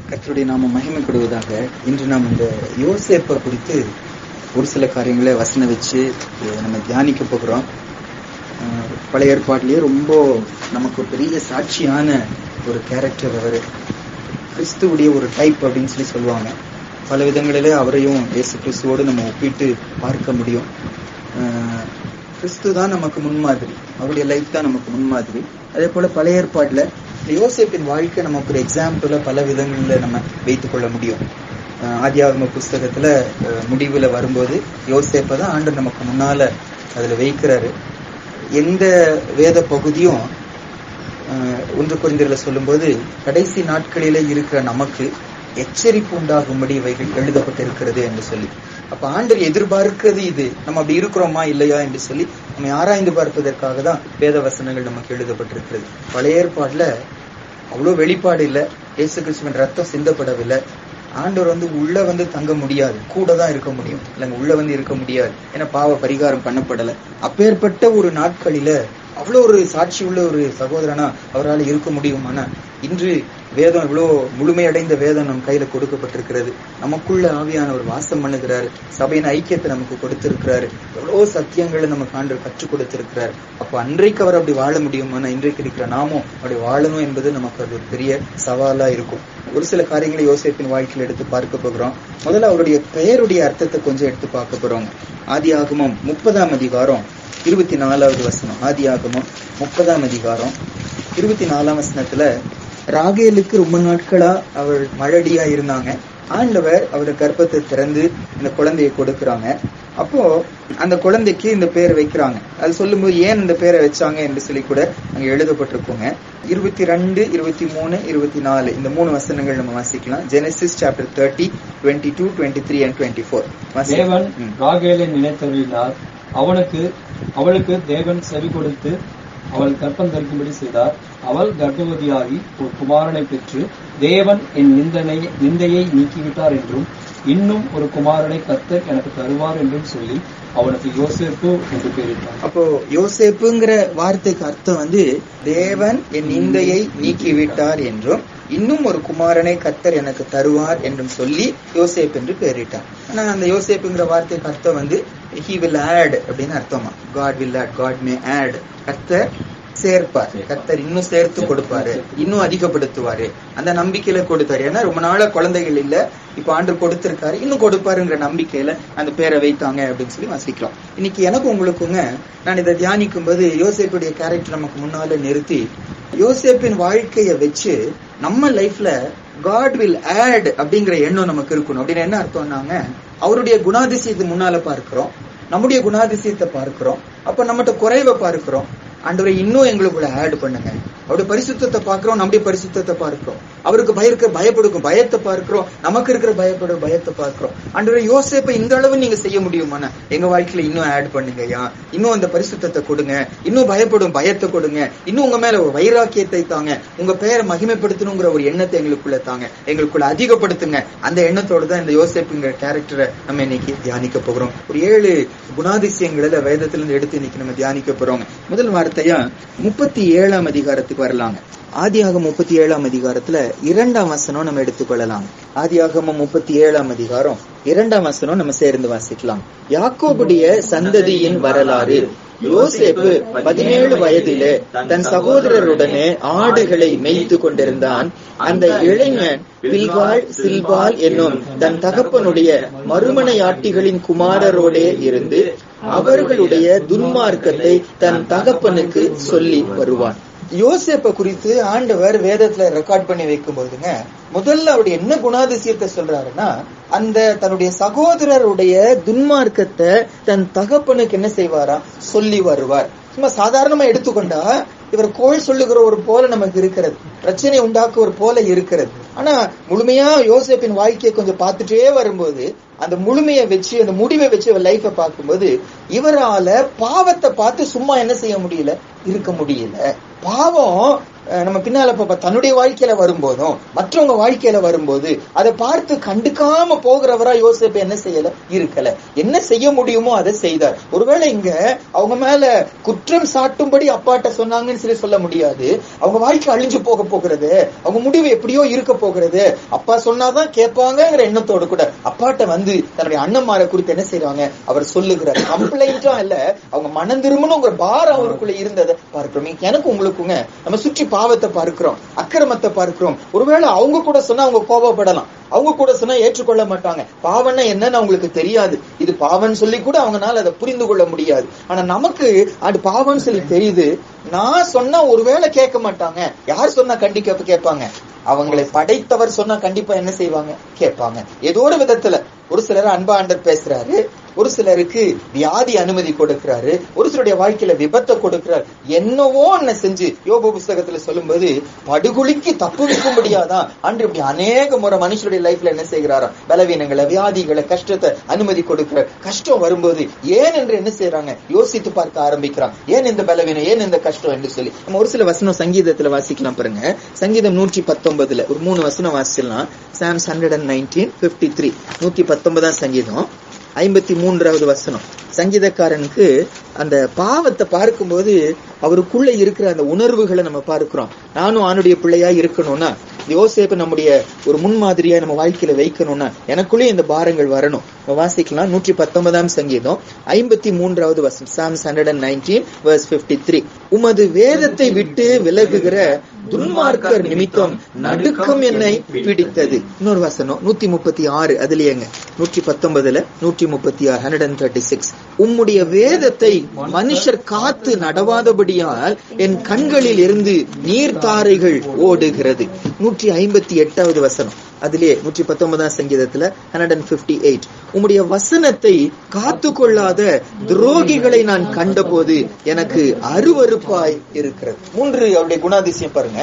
கர்த்தருடைய நாமம் மகிமைப்படுவதாக. இன்று நாம் இந்த யோசேப்பை குறித்து ஒரு சில காரியங்களை வசனம் வச்சு நம்ம தியானிக்க போகிறோம். பழைய ஏற்பாட்டிலேயே ரொம்ப நமக்கு ஒரு பெரிய சாட்சியான ஒரு கேரக்டர். அவர் கிறிஸ்துவுடைய ஒரு டைப் அப்படின்னு சொல்லி சொல்லுவாங்க. பல விதங்களிலே அவரையும் இயேசு கிறிஸ்துவோடு நம்ம ஒப்பிட்டு பார்க்க முடியும். கிறிஸ்து தான் நமக்கு முன்மாதிரி, அவருடைய லைஃப் தான் நமக்கு முன்மாதிரி. அதே போல பழைய ஏற்பாட்டுல யோசேப்பின் வாழ்க்கை நமக்கு ஒரு எக்ஸாம்பிள பல விதங்கள்ல நம்ம வைத்துக் கொள்ள முடியும். ஆதியாகம புஸ்தகத்துல முடிவுல வரும்போது யோசேப்பை தான் ஆண்டவர் நமக்கு முன்னால அதுல வைக்கிறாரு. எந்த வேத பகுதியும் 1 கொரிந்தியர்ல சொல்லும்போது கடைசி நாட்களிலே இருக்கிற நமக்கு எச்சரிப்பு உண்டாகும்படி இவைகள் எழுதப்பட்டிருக்கிறது என்று சொல்லி, அப்ப ஆண்டவர் எதிர்பார்க்கிறது இது. நம்ம அப்படி இருக்கிறோமா இல்லையா என்று சொல்லி நம்ம ஆராய்ந்து பார்ப்பதற்காக தான் வேத வசனங்கள் நமக்கு எழுதப்பட்டிருக்கிறது. பழைய ஏற்பாடுல அவ்வளவு வெளிப்பாடு இல்லை. இயேசு கிறிஸ்துவின் ரத்தம் சிந்தப்படவில்லை. ஆண்டவர் உள்ள தங்க முடியாது, கூட தான் இருக்க முடியும், இல்லைங்க உள்ள இருக்க முடியாது. ஏன்னா பாவ பரிகாரம் பண்ணப்படலை. அப்பேற்பட்ட ஒரு நாட்களில அவ்வளோ ஒரு சாட்சி உள்ள ஒரு சகோதரனா அவரால் இருக்க முடியுமானா, இன்று வேதம் இவ்வளோ முழுமையடைந்த வேதம் நம் கையில கொடுக்கப்பட்டிருக்கிறது. நமக்குள்ள ஆவியானவர் வாசம் பண்ணுகிறாரு. சபையின் ஐக்கியத்தை நமக்கு கொடுத்திருக்கிறாரு. எவ்வளோ சத்தியங்களை நமக்கு ஆண்டவர் கற்றுக் கொடுத்திருக்கிறாரு. அப்ப அன்றைக்கு அவர் அப்படி வாழ முடியுமானா, இன்றைக்கு இருக்கிற நாமும் அப்படி வாழணும் என்பது நமக்கு அது ஒரு பெரிய சவாலா இருக்கும். ஒரு சில காரியங்களை யோசேப்பின் வாழ்க்கையில் எடுத்து பார்க்க போகிறோம். முதல்ல அவருடைய பெயருடைய அர்த்தத்தை கொஞ்சம் எடுத்து பார்க்க போறோம். ஆதியாகமம் 30ஆம் அதிகாரம் 24வது வசனம். ஆதியாகமம் 30ஆம் அதிகாரம் 24ஆம் வசனத்துல, ராகேலுக்கு ரொம்ப நாட்களா அவள் மழடியா இருந்தாங்க. ஆண்டவர் அவருடைய கர்ப்பத்தை திறந்து இந்த குழந்தையை கொடுக்கறாங்க. அப்போ அந்த குழந்தைக்கு இந்த பேர் வைக்கிறாங்க. அது சொல்லும்போது ஏன் இந்த பேரை வச்சாங்க என்று சொல்லி கூட அங்க எழுதப்பட்டிருக்கோங்க. 22, 23, 24 இந்த 3 வசனங்கள் நம்ம வாசிக்கலாம். Genesis chapter 30, 22, 23 and 24. தேவன் ராகேலை நினைத்தருளினார். அவளுக்கு தேவன் செவி கொடுத்து அவள் கர்ப்பம் தரிக்கும்படி செய்தார். அவள் கர்ப்பவதியாகி ஒரு குமாரனை பெற்று, தேவன் என் நிந்தையை நீக்கிவிட்டார் என்றும், இன்னும் ஒரு குமாரனை கர்த்தர் எனக்கு தருவார் என்றும் சொல்லி அவனுக்கு யோசேப்பு என்று பெயரிட்டார். அப்போ யோசேப்புங்கிற வார்த்தைக்கு அர்த்தம் தேவன் என் நிந்தையை நீக்கிவிட்டார் என்றும், இன்னும் ஒரு குமாரனை கர்த்தர் எனக்கு தருவார் என்றும் சொல்லி யோசேப் என்று பெயரிட்டார். ஆனா அந்த யோசேப்புங்கிற வார்த்தைக்கு அர்த்தம் he will add அப்படின்னு அர்த்தமா. God will add, God may add. கர்த்தர் சேர்ப்பார், கர்த்தர் இன்னும் சேர்த்து கொடுப்பாரு, இன்னும் அதிகப்படுத்துவாரு. அந்த நம்பிக்கையில கொடுத்தாரு. ஏன்னா ரொம்ப நாள குழந்தைகள் இல்ல, இப்ப ஆண்டவர் கொடுத்திருக்காரு, இன்னும் கொடுப்பாருங்கிற நம்பிக்கையில அந்த பேரை வைத்தாங்க அப்படின்னு சொல்லி வாசிக்கலாம். இன்னைக்கு எனக்கு உங்களுக்குங்க நான் இதை தியானிக்கும் போது யோசேப்புடைய கேரக்டர் நமக்கு முன்னால நிறுத்தி, யோசேப்பின் வாழ்க்கைய வச்சு நம்ம லைஃப்ல God will add அப்படிங்கிற எண்ணம் நமக்கு இருக்கணும். அப்படின்னு என்ன அர்த்தம்னாங்க, அவருடைய குணாதிசயத்தை முன்னால பார்க்கிறோம், நம்முடைய குணாதிசயத்தை பார்க்கிறோம், அப்ப நம்மகிட்ட குறைவை பார்க்கிறோம். ஆண்டவரை இன்னும் எங்களுக்குள்ள ஆட் பண்ணுங்க. அவருடைய பரிசுத்தத்தை பார்க்கிறோம், நம்முடைய பரிசுத்தத்தை பார்க்கிறோம். அவருக்கு பயப்படுக்கும் பயத்தை பார்க்கிறோம், நமக்கு இருக்கிற பயத்தை பார்க்கிறோம். ஆண்டவரை யோசேப்பை இந்த அளவு நீங்க செய்ய முடியுமானா எங்க வாழ்க்கையில இன்னும் ஆட் பண்ணுங்கயா, இன்னும் அந்த பரிசுத்தத்தை கொடுங்க, இன்னும் பயப்படும் பயத்தை கொடுங்க, இன்னும் உங்க மேல ஒரு வைராக்கியத்தை தாங்க, உங்க பெயரை மகிமைப்படுத்தணுங்கிற ஒரு எண்ணத்தை எங்களுக்குள்ள தாங்க, எங்களுக்குள்ள அதிகப்படுத்துங்க. அந்த எண்ணத்தோடு தான் இந்த யோசேப்புங்கிற கேரக்டரை நம்ம இன்னைக்கு தியானிக்க போகிறோம். ஒரு 7 குணாதிசயங்களை வேதத்திலிருந்து எடுத்து இன்னைக்கு நம்ம தியானிக்க போறோம். முதல் வார்த்தையா 37ஆம் அதிகாரத்துக்கு வரலாங்க. ஆதியாகமம் 37ஆம் அதிகாரத்துல 2ஆம் வசனம் நம்ம எடுத்துக்கொள்ளலாம். ஆதியாகமம் 37ஆம் அதிகாரம் 2ஆம் வசனம் நம்ம சேர்ந்து வாசிக்கலாம். யாக்கோபுடைய சந்ததியின் வரலாறு. யோசேப்பு 17 வயதிலே தன் சகோதரருடனே ஆடுகளை மேய்த்து கொண்டிருந்தான். அந்த இளைஞன் பில்காள் சில்பால் என்னும் தன் தகப்பனுடைய மறுமனையாட்டிகளின் குமாரரோடே இருந்து அவர்களுடைய துன்மார்க்கத்தை தன் தகப்பனுக்கு சொல்லி வருவான். யோசேப்பை குறித்து ஆண்டவர் வேதத்துல ரெக்கார்ட் பண்ணி வைக்கும் போதுங்க, முதல்ல அவருடைய என்ன குணாதிசயத்தை சொல்றாருன்னா, அந்த தன்னுடைய சகோதரருடைய துன்மார்க்கத்தை தன் தகப்பனுக்கு என்ன செய்வாரா சொல்லி வருவார். சும்மா சாதாரணமா எடுத்துக்கொண்டா இவர் கோள் சொல்லுகிற ஒரு போல நமக்கு இருக்கிறது, பிரச்சனை உண்டாக்க ஒரு போல இருக்கிறது. ஆனா முழுமையா யோசேப்பின் வாழ்க்கையை கொஞ்சம் பார்த்துட்டே வரும்போது, அந்த முழுமையை வச்சு அந்த முடிவை வச்சு லைஃபை பார்க்கும்போது, இவரால பாவத்தை பார்த்து சும்மா என்ன செய்ய முடியல, இருக்க முடியல. பாவம் நம்ம பின்னால தன்னுடைய வாழ்க்கையில வரும்போதும் மற்றவங்க வாழ்க்கையில வரும்போது அதை பார்த்து கண்டுக்காம போகிறவரா யோசேப்பு என்ன செய்யல இருக்கல. என்ன செய்ய முடியுமோ அதை செய்தார். ஒருவேளை இங்க அவங்க மேல குற்றம் சாட்டும்படி அப்பாட்ட சொன்னாங்கன்னு சொல்லி சொல்ல முடியாது. அவங்க வாழ்க்கை அழிஞ்சு போக போகிறது, அவங்க முடிவு எப்படியோ இருக்க போகிறது, அப்பா சொன்னாதான் கேட்பாங்கிற எண்ணத்தோடு கூட அப்பாட்ட வந்து தன்னுடைய அண்ணன்மாரை குறித்து என்ன செய்யறாங்க, அவர் சொல்லுகிறார். கம்ப்ளைண்டா இல்ல, அவங்க மனம் திரும்பணுங்கிற பாரம் அவருக்குள்ள இருந்ததை பார்க்கிறோம். எனக்கு உங்களுக்குங்க நம்ம சுற்றி பாவத்தை பார்க்கிறோம், அக்கிரமத்தை பார்க்கிறோம். ஒருவேளை அவங்க கூட சொன்னா அவங்க கோபப்படலாம், அவங்க கூட சொன்னா ஏற்றுக்கொள்ள மாட்டாங்க. பாவம்னா என்னன்னு அவங்களுக்கு தெரியாது. இது பாவம்னு சொல்லி கூட அவங்களால அதை புரிந்து கொள்ள முடியாது. ஆனா நமக்கு அது பாவம்னு சொல்லி தெரியுது. நான் சொன்னா ஒருவேளை கேட்க மாட்டாங்க. யார் சொன்னா கண்டிப்பா கேட்பாங்க? அவங்களை படைத்தவர் சொன்னா கண்டிப்பா என்ன செய்வாங்க, கேட்பாங்க. ஏதோ ஒரு விதத்துல ஒரு சிலர் அன்பா ஆண்டவர் பேசுறாரு, ஒரு சிலருக்கு வியாதி அனுமதி கொடுக்கிறாரு, ஒரு சிலருடைய வாழ்க்கையில விபத்தை கொடுக்கிறார். என்னவோ என்ன செஞ்சு யோபு புஸ்தகத்துல சொல்லும்போது படுகொலிக்கு தப்பு வைக்க முடியாதான் அன்று இப்படி அநேக முறை மனுஷருடைய லைஃப்ல என்ன செய்கிறாரா, பலவீனங்களை, வியாதிகளை, கஷ்டத்தை அனுமதி கொடுக்கிறார். கஷ்டம் வரும்போது ஏன் என்று என்ன செய்யறாங்க, யோசித்து பார்க்க ஆரம்பிக்கிறாங்க. ஏன் இந்த பலவீனம், ஏன் இந்த கஷ்டம் என்று சொல்லி நம்ம ஒரு சில வசனம் சங்கீதத்துல வாசிக்கலாம் பாருங்க. சங்கீதம் 119 ஒரு 3 வசனம் வாசிக்கலாம். Psalms 119:53 119 சங்கீதம் 53வது வசனம். சங்கீதக்காரனுக்கு அந்த பாவத்தை பார்க்கும்போது அவருக்குள்ள இருக்கிற அந்த உணர்வுகளை நம்ம பார்க்கிறோம். நானும் அவனுடைய பிள்ளையா இருக்கணும்னா, யோசேப்பு நம்முடைய ஒரு முன்மாதிரியா நம்ம வாழ்க்கையில வைக்கணும்னா எனக்குள்ளே இந்த பாரங்கள் வரணும். வாசிக்கலாம் 119 சங்கீதம் 53வது வசனம். Psalms 119:53 உமது வேதத்தை விட்டு விலகுகிற துன்மார்க்கர் நிமித்தம் நடுக்கம் என்னை பிடித்தது. இன்னொரு வசனம் 136 அதுலயேங்க 119 136 136 உம்முடைய வேதத்தை மனுஷர் காத்து நடவாதபடியால் என் கண்களில் இருந்து நீர்த்தாரைகள் ஓடுகிறது. 158வது வசனம் அதிலே 119 சங்கீதத்துல 158 உம்முடைய வசனத்தை காத்து கொள்ளாத துரோகிகளை நான் கண்டபோது எனக்கு அருவருப்பாய் இருக்கிறது. 3 அவருடைய குணாதிசயம் பாருங்க.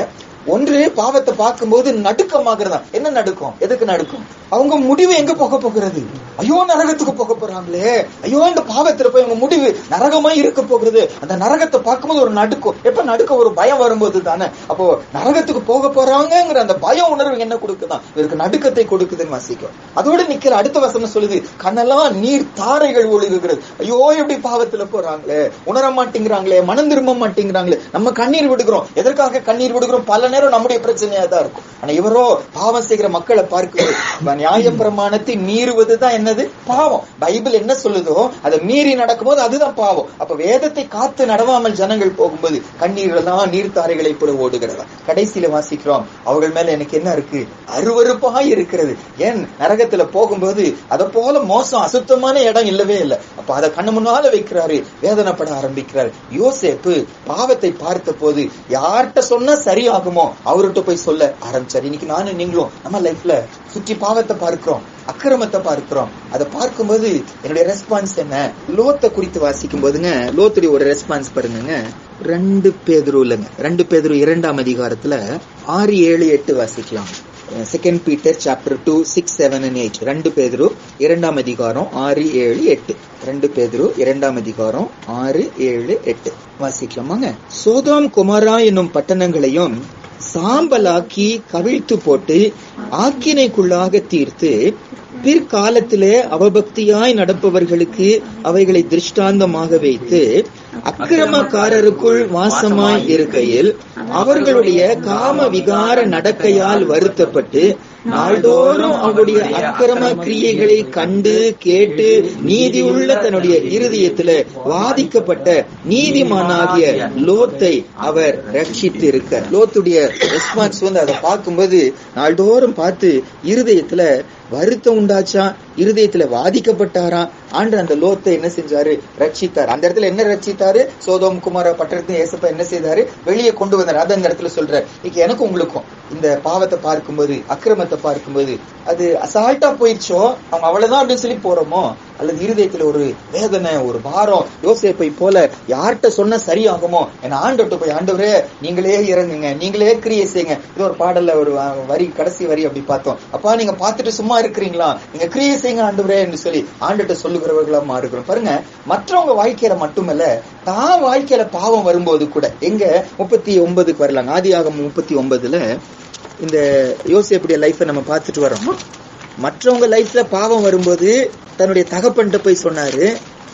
ஒன்று, பாவத்தை பார்க்கும்போது நடுக்கமாகிறதா. என்ன நடுக்கம், எதுக்கு நடுக்கம்? அவங்க முடிவு எங்க போக போகிறது? ஐயோ நரகத்துக்கு போக போறாங்களே, ஐயோ இந்த பாவத்துல போய் அவங்க முடிவு நரகமாய் இருக்க போகிறது. அந்த நரகத்தை பார்க்கும்போது ஒரு நடுக்கம். எப்ப நடுக்கம்? ஒரு பயம் வரும்போது தானே. அப்போ நரகத்துக்கு போக போறாங்கிற அந்த பய உணர்வு என்ன கொடுக்குதான், இவருக்கு நடுக்கத்தை கொடுக்குதுன்னு வாசிக்கும். அதோட நிக்கல. அடுத்த வசனம் சொல்லுது, கண்ணெல்லாம் நீர் தாரைகள் ஒழுகுகிறது. ஐயோ எப்படி பாவத்துல போறாங்களே, உணர மாட்டேங்கிறாங்களே, மனம் திரும்ப மாட்டேங்கிறாங்களே. நம்ம கண்ணீர் விடுகிறோம். எதற்காக கண்ணீர் விடுகிறோம்? பல நேரம் நம்முடைய பிரச்சனையா தான் இருக்கும். ஆனா இவரோ பாவம் செய்கிற மக்களை பார்க்கும்போது நியாய பிரமாணத்தை மீறுவதுதான் என்னது, பாவம். பைபிள் என்ன சொல்லுதோ அதை மீறி நடக்கும்போது அதுதான் பாவம். அப்ப வேதத்தை காத்து நடவாமல் ஜனங்கள் போகும்போது கண்ணீர்கள் தான் நீர்த்தாரைகளை போல ஓடுகிறதா. கடைசியில வாசிக்கிறோம், அவர்கள் மேல எனக்கு என்ன இருக்கு, அருவருப்பாய் இருக்கிறது. ஏன் நரகத்துல போகும்போது அதை போல மோசம் அசுத்தமான இடம் இல்லவே இல்லை. அப்ப அதை கண்ணு முன்னால வைக்கிறாரு, வேதனைப்பட ஆரம்பிக்கிறார். யோசேப்பு பாவத்தை பார்த்த போது யார்கிட்ட சொன்னா சரியாகுமோ அவர்கிட்ட போய் சொல்ல ஆரம்பிச்சார். இன்னைக்கு நானும் நீங்களும் நம்ம லைஃப்ல சுற்றி பாவத்தை பார்க்கிறோம், அக்கிரமத்தை பார்க்கிறோம். அதை பார்க்கும்போது என்னுடைய ரெஸ்பான்ஸ் என்ன? லோத்தை குறித்து வாசிக்கும் போதுங்க, லோத்துடைய ஒரு ரெஸ்பான்ஸ் பாருங்க. 2 பேதுரு 2ஆம் அதிகாரத்துல 6, 7, 8 வாசிக்கலாம். 2 Peter chapter 2, 6, 7 and 8. 2 பேதுரு 2ஆம் அதிகாரம் 6, 7, 8. 2 பேதுரு 2ஆம் அதிகாரம் 6, 7, 8 வாசிக்கலாமாங்க. சோதோம் கொமோரா என்னும் பட்டணங்களையும் சாம்பலாக்கி கவிழ்த்து போட்டு ஆக்கினைக்குள்ளாக தீர்த்து பிற்காலத்திலே அவபக்தியாய் நடப்பவர்களுக்கு அவைகளை திருஷ்டாந்தமாக வைத்து அக்கிரமக்காரருக்குள் வாசமாய் இருக்கையில் அவர்களுடைய காம விகார நடக்கையால் வருத்தப்பட்டு நாள்தோறும் அவருடைய அக்கிரம கிரியைகளை கண்டு கேட்டு நீதியுள்ள தன்னுடைய இருதயத்துல வாதிக்கப்பட்ட நீதிமானாகிய லோத்தை அவர் ரட்சித்து இருக்க. லோத்துடைய ரெஸ்பான்ஸ் அதை பார்க்கும்போது நாள்தோறும் பார்த்து இருதயத்துல வருத்தம் உண்டாச்சா, இருதயத்துல வாதிக்கப்பட்டாரா. ஆண்டு அந்த லோத்தை என்ன செஞ்சாரு, ரட்சித்தார். அந்த இடத்துல என்ன ரட்சித்தாரு, சோதோம் குமார பட்டணத்தை ஏசப்பா என்ன செய்தாரு, வெளியே கொண்டு வந்தார். அது அந்த இடத்துல சொல்றாரு. இன்னைக்கு எனக்கு உங்களுக்கும் இந்த பாவத்தை பார்க்கும்போது, அக்கிரமத்தை பார்க்கும்போது அது அசால்ட்டா போயிடுச்சோ, அவங்க அவ்வளவுதான் அப்படின்னு சொல்லி போறோமோ, அல்லது இருதயத்துல ஒரு வேதனை, ஒரு பாரம், யோசேப்பை போல யார்கிட்ட சொன்ன சரியாகுமோ, என் ஆண்டவர்கிட்ட போய், ஆண்டவரே நீங்களே இறங்குங்க, நீங்களே கிரியை செய்யுங்க. இது ஒரு பாடல்ல ஒரு வரி, கடைசி வரி அப்படி பார்த்தோம். அப்பா நீங்க பார்த்துட்டு சும்மா இருக்கிறீங்களா, நீங்க கிரியை செய்யுங்க ஆண்டவரே என்று சொல்லி ஆண்டவர்கிட்ட சொல்லுகிறவர்களா மாறுகிறோம். பாருங்க, மற்றவங்க வாழ்க்கையில மட்டுமல்ல, தான் வாழ்க்கையில பாவம் வரும்போது கூட. எங்க 39க்கு வரலாம், ஆதியாகமம் 39ல இந்த யோசேப்புடைய லைஃபை நம்ம பார்த்துட்டு வரோம். மற்றவங்க லைஃப்ல பாவம் வரும்போது தன்னுடைய தகப்பன்கிட்ட போய் சொன்னாரு.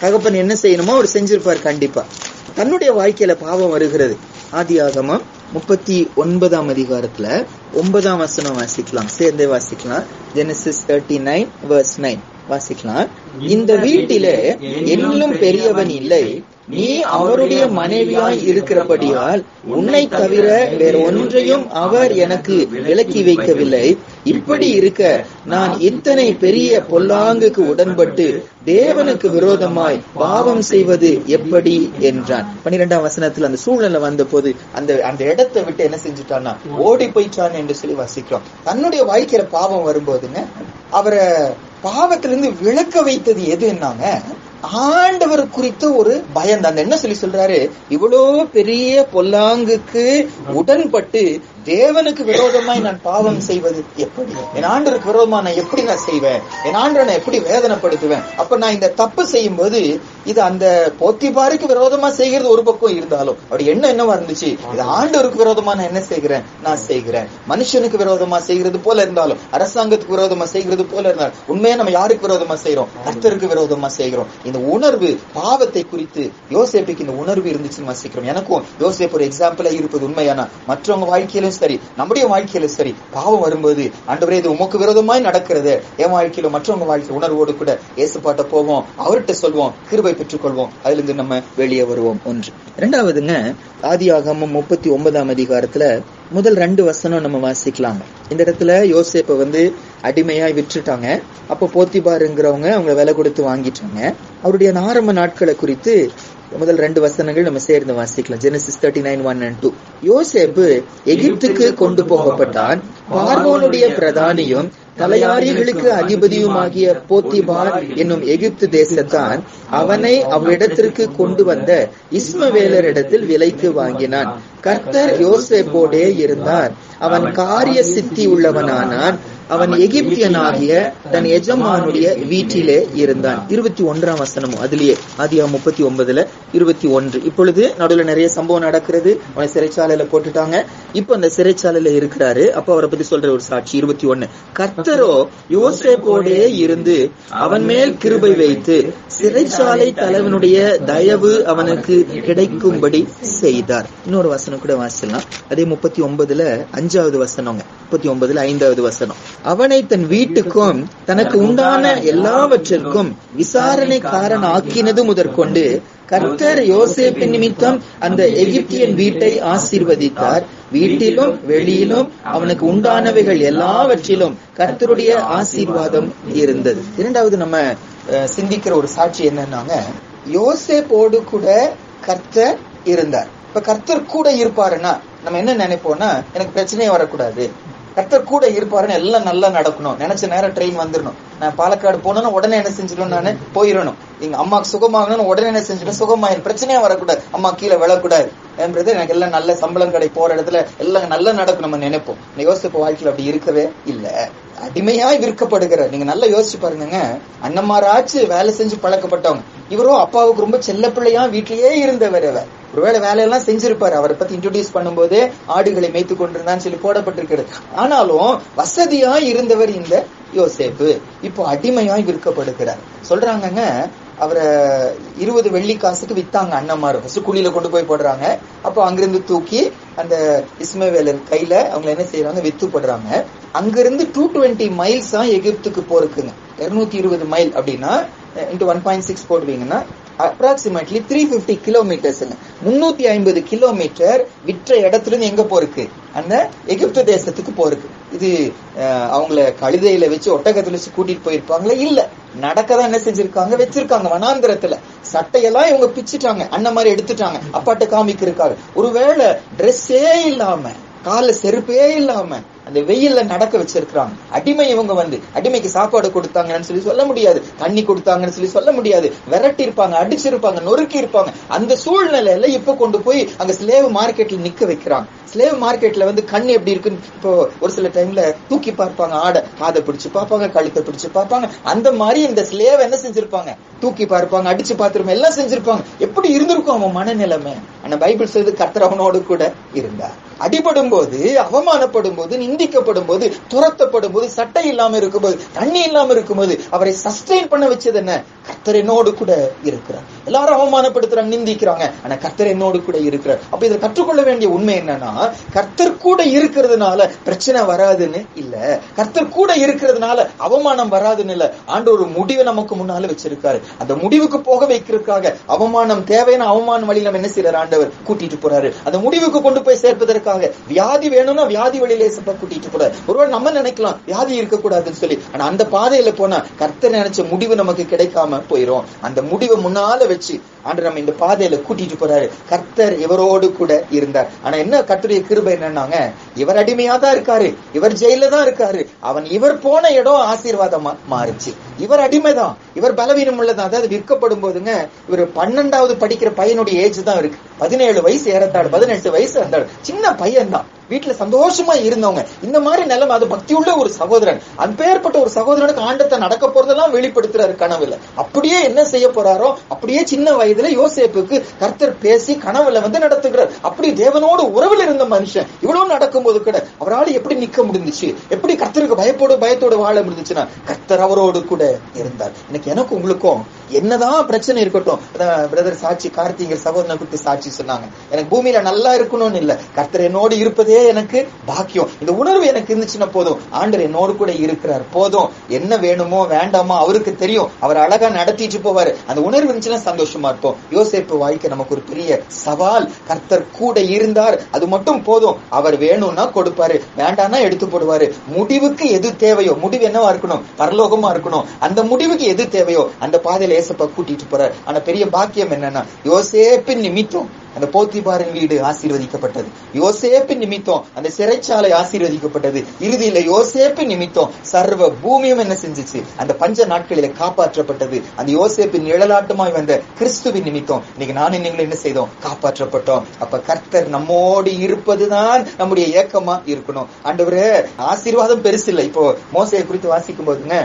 தகப்பன் என்ன செய்யணுமோ அவர் செஞ்சிருப்பார் கண்டிப்பா. தன்னுடைய வாழ்க்கையில பாவம் வருகிறது. ஆதியாகமம் 39ஆம் அதிகாரத்துல 9ஆம் வசனம் வாசிக்கலாம், சேர்ந்தே வாசிக்கலாம். ஜெனசிஸ் 39:9 வாசிக்கலாம். இந்த வீட்டிலே என்னிலும் பெரியவன் இல்லை, நீ அவருடைய மனைவியாய் இருக்கிறபடியால் உன்னை தவிர வேற ஒன்றையும் அவர் எனக்கு விலக்கி வைக்கவில்லை. இப்படி இருக்க நான் இத்தனை பெரிய பொல்லாங்குக்கு உடன்பட்டு தேவனுக்கு விரோதமாய் பாவம் செய்வது எப்படி என்றான். 12ஆம் வசனத்துல அந்த சூழ்நிலை வந்த போது அந்த இடத்தை விட்டு என்ன செஞ்சுட்டான்னா ஓடி போயிட்டான் என்று சொல்லி வாசிக்கிறோம். தன்னுடைய வாழ்க்கையில பாவம் வரும்போதுங்க அவரை பாவத்திலிருந்து விலக்க வைத்தது எதுன்னாங்க ஆண்டவர் குறித்த ஒரு பயம் தான். என்ன சொல்லி சொல்றாரு, இவ்வளோ பெரிய பொல்லாங்குக்கு உடன்பட்டு தேவனுக்கு விரோதமாய் நான் பாவம் செய்வது எப்படி, என் ஆண்டவருக்கு விரோதமா நான் எப்படி நான் செய்வேன், என் ஆண்டவரை நான் எப்படி வேதனைப்படுத்துவேன். அப்ப நான் இந்த தப்பு செய்யும் போது இது அந்த போத்திபாருக்கு விரோதமா செய்கிறது ஒரு பக்கம் இருந்தாலும் அப்படி என்னவா இருந்துச்சு, இது ஆண்டவருக்கு விரோதமா நான் என்ன செய்கிறேன், நான் செய்கிறேன். மனுஷனுக்கு விரோதமா செய்கிறது போல இருந்தாலும், அரசாங்கத்துக்கு விரோதமா செய்கிறது போல இருந்தாலும், உண்மையா நம்ம யாருக்கு விரோதமா செய்யறோம், கர்த்தருக்கு விரோதமா செய்கிறோம். இந்த உணர்வு, பாவத்தை குறித்து யோசேப்புக்கு இந்த உணர்வு இருந்துச்சுன்னு வாசிக்கிறோம். எனக்கும் யோசேப்பு ஒரு எக்ஸாம்பிளா இருப்பது உண்மையானா மற்றவங்க வாழ்க்கையிலும் சரி நம்முடைய வாழ்க்கையில சரி பாவம் வரும்போது ஆண்டவரே இது உமக்கு விரோதமாய் நடக்கிறது, என் வாழ்க்கையில மற்றவங்க வாழ்க்கை உணர்வோடு கூட இயேசுபாட்ட போவோம், அவர்கிட்ட சொல்வோம், கிருபை பெற்றுக் கொள்வோம், அதுல இருந்து நம்ம வெளியே வருவோம். ஒன்று. இரண்டாவதுங்க, ஆதியாகமம் 39ஆம் அதிகாரத்துல முதல் 2 வசனம் நம்ம வாசிக்கலாம். இந்த இடத்துல யோசேப்பை அடிமையாய் விட்டுட்டாங்க. அப்ப போத்திபாருங்கிறவங்க அவங்க விலை கொடுத்து வாங்கிட்டாங்க. அவருடைய ஆரம்ப நாட்களை குறித்து முதல் 2 வசனங்கள் நம்ம சேர்ந்து வாசிக்கலாம். ஜெனசிஸ் 39:1-2. யோசேப்பு எகிப்துக்கு கொண்டு போகப்பட்டான். பார்வோனுடைய பிரதானியும் தலையாரிகளுக்கு அதிபதியுமாகிய போத்திபார் என்னும் எகிப்து தேசத்தான் அவனை அவ்விடத்திற்கு கொண்டு வந்த இஸ்மவேலரிடத்தில் விலைக்கு வாங்கினான். கர்த்தர் யோசேப்போடே இருந்தார். அவன் காரிய சித்தி உள்ளவனானான். அவன் எகிப்தியனாகிய தன் எஜமானுடைய வீட்டிலே இருந்தான். 21ஆம் வசனமும் அதுலயே ஆதியாகமம் 39:21. இப்பொழுது நடுவில் நிறைய சம்பவம் நடக்கிறது. அவனை சிறைச்சாலையில போட்டுட்டாங்க. இப்ப அந்த சிறைச்சாலையில இருக்கிறாரு. அப்ப அவரை பத்தி சொல்ற ஒரு சாட்சி 21. கர்த்தரோ யோசேப்போடே இருந்து அவன் மேல் கிருபை வைத்து சிறைச்சாலை தலைவனுடைய தயவு அவனுக்கு கிடைக்கும்படி செய்தார். இன்னொரு வசனம் கூட வாசிக்கலாம். அதே 39ல 5வது வசனம், 39ல 5வது வசனம். அவனை தன் வீட்டுக்கும் தனக்கு உண்டான எல்லாவற்றிற்கும் விசாரணைக்காரன் ஆக்கினது முதற்கொண்டு கர்த்தர் யோசேப்பின் நிமித்தம் அந்த எகிப்தியன் வீட்டை ஆசீர்வதித்தார். வீட்டிலும் வெளியிலும் அவனுக்கு உண்டானவைகள் எல்லாவற்றிலும் கர்த்தருடைய ஆசீர்வாதம் இருந்தது. இரண்டாவது நம்ம சிந்திக்கிற ஒரு சாட்சி என்னன்னாங்க, யோசேப்போடு கூட கர்த்தர் இருந்தார். இப்ப கர்த்தர் கூட இருப்பாருன்னா நம்ம என்ன நினைப்போம்னா, எனக்கு பிரச்சனையே வரக்கூடாது, கர்த்தர் கூட இருப்பாருன்னு எல்லாம் நல்லா நடக்கணும், நினைச்ச நேரம் ட்ரெயின் வந்துடணும், நான் பாலக்காடு போனோம்னா உடனே என்ன செஞ்சிடும், நான் போயிடணும், எங்க அம்மாக்கு சுகமாகணும்னு உடனே என்ன செஞ்சிடும், சுகமாயிரும், பிரச்சனையே வரக்கூடாது, அம்மா கீழே விழக்கூடாது என்றது, எனக்கு எல்லாம் நல்ல சம்பளம் கடை போற இடத்துல எல்லாம் நல்லா நடக்கும் நம்ம நினைப்போம். யோசிப்பு வாழ்க்கையில் அப்படி இருக்கவே இல்லை. அடிமையாய் விற்கப்படுகிற, நீங்க நல்லா யோசிச்சு பாருங்க, அண்ணமாராச்சு வேலை செஞ்சு பழக்கப்பட்டவங்க, இவரோ அப்பாவுக்கு ரொம்ப செல்ல பிள்ளையா வீட்லயே இருந்தவர். ஒருவேளை வேலையெல்லாம் செஞ்சிருப்பாரு. அவரை பத்தி இன்ட்ரோடியூஸ் பண்ணும் போதே ஆடுகளை மேய்த்து கொண்டிருந்தான்னு சொல்லி போடப்பட்டிருக்கிறது. ஆனாலும் வசதியா இருந்தவர் இந்த யோசேப்பு இப்போ அடிமையாய் விற்கப்படுகிறார். சொல்றாங்க, அவரை 20 வெள்ளி காசுக்கு வித்தாங்க அண்ணமாரு. குழியில கொண்டு போய் போடுறாங்க. அப்போ அங்கிருந்து தூக்கி அந்த இஸ்மவேலர் கையில அவங்க என்ன செய்யறாங்க, வித்து போடுறாங்க. அங்கிருந்து 220 மைல்ஸ் தான் எகிப்துக்கு போறதுங்க. 220 மைல் அப்படின்னா into 1.6 போடுவீங்கன்னா அப்ராக்சிமேட்லி 350 கிலோமீட்டர்ஸ், 350 கிலோமீட்டர் விற்ற இடத்துல இருந்து எங்க போருக்கு, அந்த எகிப்து தேசத்துக்கு போருக்கு. இது அவங்கள கழுதையில வச்சு ஒட்டகத்துல வச்சு கூட்டிட்டு போயிருப்பாங்களே, இல்ல, நடக்கதான் என்ன செஞ்சிருக்காங்க, வச்சிருக்காங்க வனாந்திரத்துல. சட்டையெல்லாம் இவங்க பிச்சுட்டாங்க, அண்ணன் மாதிரி எடுத்துட்டாங்க, அப்பாட்ட காமிக்கு இருக்காரு. ஒருவேளை ட்ரெஸ்ஸே இல்லாம, கால செருப்பே இல்லாம அந்த வெயில்ல நடக்க வச்சிருக்காங்க. அடிமை இவங்க அடிமைக்கு சாப்பாடு கொடுத்தாங்கன்னு சொல்லி சொல்ல முடியாது, தண்ணி கொடுத்தாங்கன்னு சொல்லி சொல்ல முடியாது, விரட்டி இருப்பாங்க, அடிச்சிருப்பாங்க, நொறுக்கி இருப்பாங்க. அந்த சூழ்நிலையில இப்ப கொண்டு போய் அங்க ஸ்லேவ் மார்க்கெட்ல நிக்க வைக்கிறாங்க. ஸ்லேவ் மார்க்கெட்ல கண் எப்படி இருக்குன்னு இப்போ ஒரு சில டைம்ல தூக்கி பார்ப்பாங்க, ஆடை காதை பிடிச்சு பார்ப்பாங்க, கழுத்தை பிடிச்சு பார்ப்பாங்க. அந்த மாதிரி இந்த ஸ்லேவ் என்ன செஞ்சிருப்பாங்க, தூக்கி பார்ப்பாங்க, அடிச்சு பார்த்திருப்பாங்க, எல்லாம் செஞ்சிருப்பாங்க. எப்படி இருந்திருக்கும் அவன் மனநிலைமை? ஆனா பைபிள் சொல்லுது கர்த்தர் அவனோடு கூட இருந்தார். அடிபடும் போது, அவமானப்படும் போது, நிந்திக்கப்படும் போது, துரத்தப்படும் போது, சட்டை இல்லாம இருக்கும்போது, தண்ணி இல்லாம இருக்கும்போது அவரை சஸ்டெயின் பண்ண வச்சது என்ன? கர்த்தர் என்னோடு கூட இருக்கிறார். எல்லாரும் அவமானப்படுத்துறாங்க, நிந்திக்கிறாங்க, ஆனா கர்த்தர் என்னோடு கூட இருக்கிறார். அப்ப இதை கற்றுக்கொள்ள வேண்டிய உண்மை என்னன்னா, கர்த்தர் கூட இருக்கிறதுனால பிரச்சனை வராதுன்னு இல்ல, கர்த்தர் கூட இருக்கிறதுனால அவமானம் வராதுன்னு இல்ல. ஆண்டவர் ஒரு முடிவை நமக்கு முன்னால வச்சிருக்காரு. அந்த முடிவுக்கு போக வைக்கிறதுக்காக அவமானம் தேவையான அவமான வழி நம்ம என்ன செய்யறாரு? ஆண்டவர் கூட்டிட்டு போறாரு. அந்த முடிவுக்கு கொண்டு போய் சேர்ப்பதற்காக வியாதி வேணும்னா வியாதி வழியில கூட்டிட்டு போறாரு. ஒருவேளை நம்ம நினைக்கலாம் வியாதி இருக்கக்கூடாதுன்னு சொல்லி, ஆனா அந்த பாதையில போனா கர்த்தர் நினைச்ச முடிவு நமக்கு கிடைக்காம போயிரும். அந்த முடிவை முன்னால வச்சு ஆண்டவர் நம்ம இந்த பாதையில கூட்டிட்டு போறாரு. கர்த்தர் இவரோடு கூட இருந்தார். ஆனா என்ன கர்த்தருடைய கிருபை என்னன்னாங்க, இவர் அடிமையா தான் இருக்காரு, இவர் ஜெயில தான் இருக்காரு. இவர் போன இடம் ஆசீர்வாதமா மாறுச்சு. இவர் அடிமைதான், இவர் பலவீனம் உள்ளதான். அதாவது விற்கப்படும் போதுங்க, இவர் 12வது படிக்கிற பையனுடைய ஏஜ் தான் இருக்கு. 17 வயசு ஏறத்தாடு, 18 வயசு இருந்தாரு. சின்ன பையன் தான், வீட்டுல சந்தோஷமா இருந்தவங்க. இந்த மாதிரி நிலைமை, அது பக்தியுள்ள ஒரு சகோதரன், அப்பேற்பட்ட ஒரு சகோதரனுக்கு ஆண்டத்தை நடக்க போறதெல்லாம் வெளிப்படுத்துறாரு கனவுல. அப்படியே என்ன செய்ய போறாரோ அப்படியே சின்ன வயதுல யோசேப்புக்கு கர்த்தர் பேசி கனவுல நடத்துகிறார். அப்படி தேவனோடு உறவில் இருந்த மனுஷன் இவ்வளவு நடக்கும் போது கூட அவரால் எப்படி நிக்க முடிஞ்சிச்சு? எப்படி கர்த்தருக்கு பயத்தோடு வாழ முடிஞ்சுச்சுன்னா கர்த்தர் அவரோடு கூட இருந்தார். எனக்கு உங்களுக்கும் என்னதான் பிரச்சனை இருக்கட்டும், பிரதர் சாட்சி கார்த்திகர் சகோதரனை குறித்து சாட்சி சொன்னாங்க, எனக்கு பூமியில நல்லா இருக்கணும்னு இல்ல, கர்த்தர் என்னோடு இருப்பதே எனக்கு பாக்கியம். இந்த உணர்வு எனக்கு இருந்துச்சுன்னா போதும், ஆண்டவர் என்னோடு கூட இருக்கிறார் போதும். என்ன வேணுமோ வேண்டாமோ அவருக்கு தெரியும், அவர் அழகா நடத்திட்டு போவாரு. அந்த உணர்வு இருந்துச்சுன்னா சந்தோஷமா இருப்போம். யோசேப்பு வாழ்க்கை நமக்கு ஒரு பெரிய சவால். கர்த்தர் கூட இருந்தார், அது மட்டும் போதும். அவர் வேணும்னா கொடுப்பாரு, வேண்டாம்னா எடுத்து போடுவாரு. முடிவுக்கு எது தேவையோ, முடிவு என்னவா இருக்கணும்? பரலோகமா இருக்கணும். அந்த முடிவுக்கு எது தேவையோ அந்த பாதையில ஏசப்பா கூட்டிட்டு போறாரு. ஆனா பெரிய பாக்கியம் என்னன்னா, யோசேப்பின் நிமித்தம் அந்த போத்திபாரின் வீடு ஆசீர்வதிக்கப்பட்டது, யோசேப்பின் நிமித்தம் அந்த சிறைச்சாலை ஆசீர்வதிக்கப்பட்டது, இறுதியில யோசேப்பின் நிமித்தம் சர்வ பூமியும் என்ன செஞ்சிச்சு? அந்த பஞ்ச நாட்களில காப்பாற்றப்பட்டது. அந்த யோசேப்பின் நிழலாட்டமாய் வந்த கிறிஸ்துவின் நிமித்தம் இன்னைக்கு நான் நீங்களும் என்ன செய்தோம்? காப்பாற்றப்பட்டோம். அப்ப கர்த்தர் நம்மோடு இருப்பதுதான் நம்முடைய ஏக்கமா இருக்கணும். ஆண்டவரே, ஆசீர்வாதம் பெருசு இல்ல. இப்போ மோசையை குறித்து வாசிக்கும் போதுங்க,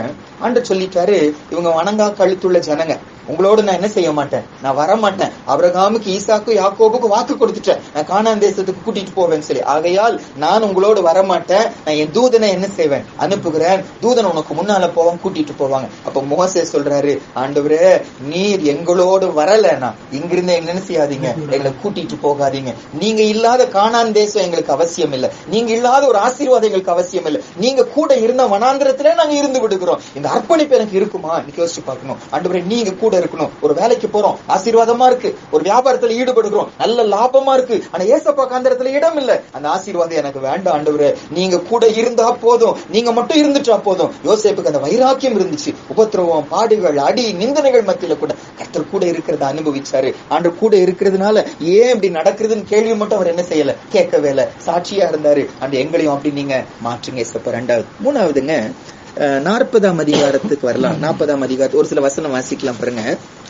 ஆண்டவர் சொல்லிட்டாரு, இவங்க வணங்கா கழுத்துள்ள ஜனங்க, உங்களோடு நான் என்ன செய்ய மாட்டேன், நான் வர மாட்டேன். ஆபிரகாமுக்கு, ஈசாக்கு, யாக்கோபுக்கு வாக்கு கொடுத்துட்டேன், நான் கானான் தேசத்துக்கு கூட்டிட்டு போவேன்னு சொல்லி. ஆகையால் நான் உங்களோடு வரமாட்டேன், நான் என் தூதனை என்ன செய்வேன்? அனுப்புகிறேன். தூதன் உனக்கு முன்னால போவாங்க, கூட்டிட்டு போவாங்க. அப்ப மோசே சொல்றாரு, ஆண்டவரே, நீர் எங்களோடு வரலன்னா இங்கிருந்து என்ன செய்யாதீங்க, எங்களை கூட்டிட்டு போகாதீங்க. நீங்க இல்லாத கானான் தேசம் எங்களுக்கு அவசியம் இல்லை, நீங்க இல்லாத ஒரு ஆசீர்வாதம் எங்களுக்கு அவசியம் இல்லை. நீங்க கூட இருந்த வனாந்திரத்திலே நாங்க இருந்து விடுகிறோம். இந்த அர்ப்பணிப்பு எனக்கு இருக்குமா? யோசிச்சு பார்க்கணும். ஆண்டவரே, நீங்க கூட இருக்கணும். ஒரு வேலைக்கு போறோம், ஆசீர்வாதமா இருக்கு. ஒரு வியாபாரத்துல ஈடுபடுகிறோம், நல்ல லாபமா இருக்கு. ஆனா ஏசப்பா காந்திரத்துல இடம் இல்ல. அந்த ஆசீர்வாதம் எனக்கு வேண்டாம் ஆண்டவரே, நீங்க கூட இருந்தா போதும், நீங்க மட்டும் இருந்துட்டா போதும். யோசேப்புக்கு அந்த வைராக்கியம் இருந்துச்சு. உபத்திரவம், பாடுகள், அடி, நிந்தனைகள் மத்தியில கூட கர்த்தர் கூட இருக்கிறத அனுபவிச்சாரு. ஆண்டவர் கூட இருக்கிறதுனால ஏன் இப்படி நடக்குதுன்னு கேள்வி மட்டும் அவர் என்ன செய்யல, கேட்கவே இல்ல, சாட்சியா இருந்தாரு. அந்த எங்களையும் அப்படி நீங்க மாற்றுங்க ஏசப்பா. 2வது. 3வதுங்க, 40ஆம் அதிகாரத்துக்கு வரலாம். 40ஆம் அதிகாரம் ஒரு சில வசனம் வாசிக்கலாம் பாருங்க.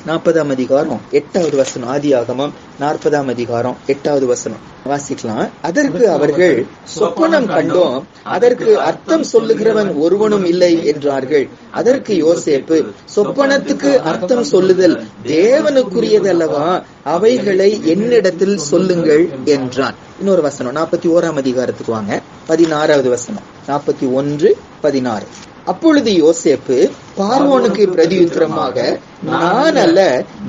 40ஆம் அதிகாரம் 8வது வசனம், ஆதியாகமம் 40ஆம் அதிகாரம் 8வது வசனம் வாசிக்கலாம். அதற்கு அவர்கள், சொப்பனம் கண்டோம், அதற்கு அர்த்தம் சொல்லுகிறவன் ஒருவனும் இல்லை என்றார்கள். அதற்கு யோசேப்பு, சொப்பனத்துக்கு அர்த்தம் சொல்லுதல் தேவனுக்குரியதல்லவா, அவைகளை என்னிடத்தில் சொல்லுங்கள் என்றான். இன்னொரு வசனம் 41ஆம் அதிகாரத்துக்கு வாங்க, 16வது வசனம், 41:16. அப்பொழுது யோசேப்பு பார்வோனுக்கு பிரதியுத்தரமாக, நான் அல்ல,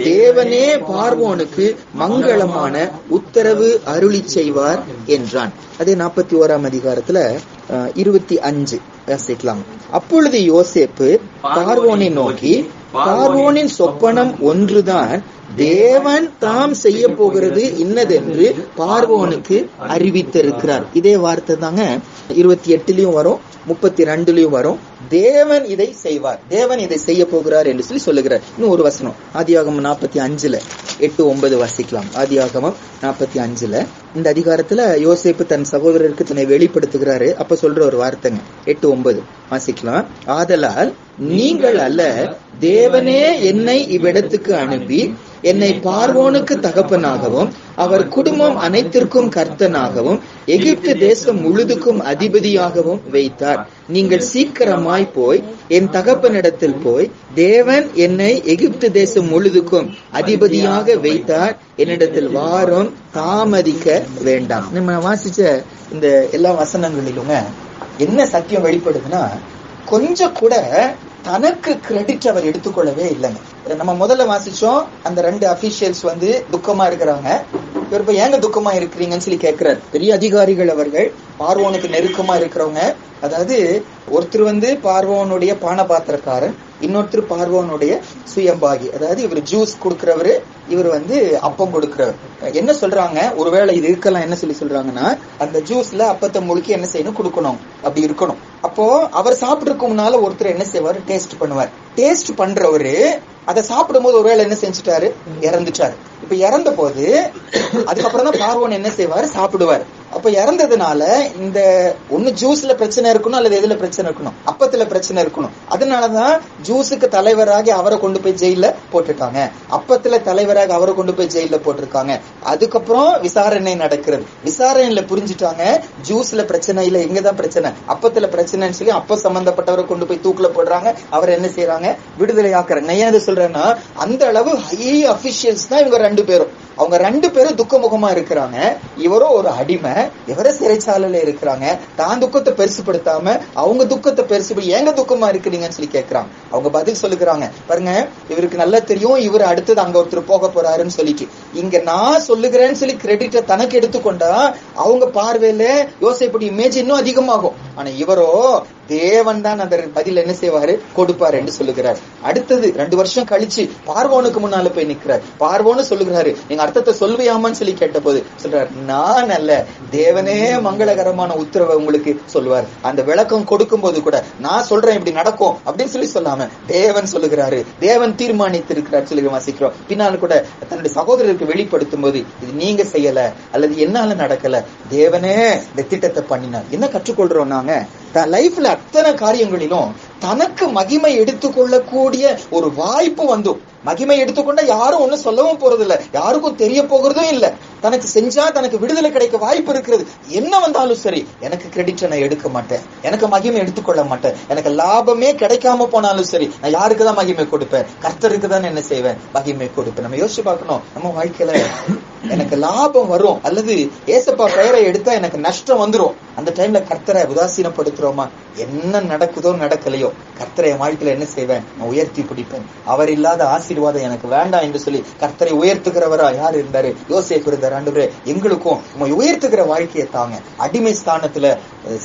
தேவனே பார்வோனுக்கு மங்களமான உத்தரவு அருளி செய்வார் என்றான். அதே 41ஆம் அதிகாரத்துல 25 வாசிக்கலாம். அப்பொழுது யோசேப்பு பார்வோனை நோக்கி, பார்வோனின் சொப்பனம் ஒன்றுதான், தேவன் தாம் செய்ய போகிறது இன்னதென்று பார்வோனுக்கு அறிவித்திருக்கிறார். இதே வார்த்தை தாங்க 28லயும் வரும், 32லயும் வரும். தேவன் இதை செய்வார், தேவன் இதை செய்ய போகிறார் என்று சொல்லி சொல்லுகிறார். இன்னும் ஒரு வசனம் ஆதியாகமம் 45 8-9 வாசிக்கலாம். ஆதியாகமம் 45 இந்த அதிகாரத்துல யோசேப்பு தன் சகோதரருக்கு தன்னை வெளிப்படுத்துகிறாரு. அப்ப சொல்ற ஒரு வார்த்தைங்க 8-9 வாசிக்கலாம். ஆதலால் நீங்கள் அல்ல, தேவனே என்னை இவ்விடத்துக்கு அனுப்பி என்னை பார்வோனுக்கு தகப்பனாகவும் அவர் குடும்பம் அனைத்திற்கும் கர்த்தனாகவும் எகிப்து தேசம் முழுதுக்கும் அதிபதியாகவும் வைத்தார். நீங்கள் சீக்கிரமாய் போய் என் தகப்பனிடத்தில் போய், தேவன் என்னை எகிப்து தேசம் முழுதுக்கும் அதிபதியாக வைத்தார், என்னிடத்தில் வாரும், தாமதிக்க வேண்டாம். நம்ம வாசிச்ச இந்த எல்லா வசனங்களிலும் என்ன சத்தியம் வெளிப்படுதுன்னா, கொஞ்சம் கூட தனக்கு கிரெடிட் அவர் எடுத்துக்கொள்ளவே இல்லைங்க. நம்ம முதல்ல வாசிச்சோம், அந்த 2 அபிஷியல்ஸ் துக்கமா இருக்கிறாங்க. இவர் இப்ப ஏங்க துக்கமா இருக்கிறீங்கன்னு சொல்லி கேட்கிறார். பெரிய அதிகாரிகள் அவர்கள், பார்வோனுக்கு நெருக்கமா இருக்கிறவங்க. அதாவது ஒருத்தர் பார்வோனுடைய பானபாத்திரக்காரன், இன்னொருத்தர் பார்வோனுடைய சுயம்பாகி. அதாவது இவர் ஜூஸ் கொடுக்கிறவரு, இவர் அப்பம் கொடுக்கிறவர். என்ன சொல்றாங்க, ஒருவேளை இது இருக்கலாம், என்ன சொல்லி சொல்றாங்கன்னா, அந்த ஜூஸ்ல அப்பத்தை முழுக்கி என்ன செய்யணும், கொடுக்கணும், அப்படி இருக்கணும். அப்போ அவர் சாப்பிடுறதுக்கு முன்னால ஒருத்தர் என்ன செய்வாரு, டேஸ்ட் பண்ணுவார். டேஸ்ட் பண்றவரு அதை சாப்பிடும் போது ஒருவேளை என்ன செஞ்சுட்டாரு, இறந்துட்டாரு. இப்ப இறந்த போது அதுக்கப்புறம் தான் பார்வோன் என்ன செய்வாரு, சாப்பிடுவார். அப்ப இறந்ததுனால இந்த ஒண்ணு ஜூஸ்ல பிரச்சனை இருக்கணும், அல்லது எதுல பிரச்சனை இருக்கணும், அப்பத்துல பிரச்சனை இருக்கணும். அதனாலதான் ஜூஸுக்கு தலைவராக அவரை கொண்டு போய் ஜெயில போட்டுட்டாங்க, அப்பத்துல தலைவராக அவரை கொண்டு போய் ஜெயில போட்டிருக்காங்க. அதுக்கப்புறம் விசாரணை நடக்கிறது. விசாரணையில புரிஞ்சுட்டாங்க, ஜூஸ்ல பிரச்சனை இல்ல, எங்கதான் பிரச்சனை, அப்பத்துல பிரச்சனைன்னு சொல்லி அப்ப சம்பந்தப்பட்டவரை கொண்டு போய் தூக்குல போடுறாங்க. அவர் என்ன செய்யறாங்க, விடுதலை ஆக்குறாங்க. நான் ஏன் சொல்றேன்னா, அந்த அளவு ஹை அபிஷியல்ஸ் தான் இவங்க 2 பேரும். அவங்க 2 பேரும் துக்கமுகமா இருக்கிறாங்க. இவரோ ஒரு அடிமை, இவர சிறைச்சாலையில இருக்கிறாங்க. தான் துக்கத்தை பெருசுப்படுத்தாம அவங்க துக்கத்தை பெருசுபடி, ஏங்க துக்கமா இருக்கிறீங்கன்னு சொல்லி கேட்கிறாங்க. அவங்க பதில் சொல்லுகிறாங்க, பாருங்க, இவருக்கு நல்லா தெரியும் இவர் அடுத்தது அங்க ஒருத்தர் போக போறாருன்னு சொல்லிட்டு, இங்க நான் சொல்லுகிறேன்னு சொல்லி கிரெடிட்ட தனக்கு எடுத்துக்கொண்டா அவங்க பார்வையில யோசேப்புடைய இமேஜ் இன்னும் அதிகமாகும். ஆனா இவரோ தேவன் தான் அந்த பதில் என்ன செய்வாரு, கொடுப்பாரு என்று சொல்லுகிறார். அடுத்தது 2 வருஷம் கழிச்சு பார்வோனுக்கு முன்னால போய் நிக்கிறார். பார்வோன்னு சொல்லுகிறாரு, நீங்க அர்த்தத்தை சொல்வியாமான்னு சொல்லி கேட்ட போது சொல்றாரு, நான் அல்ல, தேவனே மங்களகரமான உத்தரவை உங்களுக்கு சொல்லுவார். அந்த விளக்கம் கொடுக்கும் போது கூட நான் சொல்றேன் இப்படி நடக்கும் அப்படின்னு சொல்லி சொல்லாம தேவன் சொல்லுகிறாரு, தேவன் தீர்மானித்து இருக்கிறார் சொல்லி வாசிக்கிறோம். பின்னால் கூட தன்னுடைய சகோதரருக்கு வெளிப்படுத்தும் போது, இது நீங்க செய்யல அல்லது என்னால நடக்கல, தேவனே இந்த திட்டத்தை பண்ணினார். என்ன கற்றுக்கொள்றோம் நாங்க, லைஃப்ல அத்தனை காரியங்களிலும் தனக்கு மகிமை எடுத்துக்கொள்ளக்கூடிய ஒரு வாய்ப்பு வந்தும், மகிமை எடுத்துக்கொண்டா யாரும் ஒண்ணு சொல்லவும் போறது இல்ல, யாருக்கும் தெரிய போகிறதும் இல்ல. தனக்கு செஞ்சா தனக்கு விடுதலை கிடைக்க வாய்ப்பு இருக்கிறது. என்ன வந்தாலும் சரி, எனக்கு கிரெடிட் நான் எடுக்க மாட்டேன், எனக்கு மகிமை எடுத்துக்கொள்ள மாட்டேன். எனக்கு லாபமே கிடைக்காம போனாலும் சரி, நான் யாருக்கு தான் மகிமை கொடுப்பேன், கர்த்தருக்கு தான் என்ன செய்வேன், மகிமை கொடுப்பேன். நம்ம யோசிச்சு பார்க்கணும், நம்ம வாழ்க்கையில எனக்கு லாபம் வரும் அல்லது ஏசப்பா பெயரை எடுத்தா எனக்கு நஷ்டம் வந்துரும், அந்த டைம்ல கர்த்தரை உதாசீனப்படுத்துறோமா? என்ன நடக்குதோ நடக்கலையோ, கர்த்தரை என் வாழ்க்கையில என்ன செய்வேன், நான் உயர்த்தி பிடிப்பேன். அவர் இல்லாத ஆசீர்வாதம் எனக்கு வேண்டாம் என்று சொல்லி கர்த்தரை உயர்த்துகிறவரா யார் இருந்தாரு? யோசேப்பு இருந்தார். ஆண்டவரே, எங்களுக்கும் உயர்த்துகிற வாழ்க்கையை தாங்க. அடிமை ஸ்தானத்துல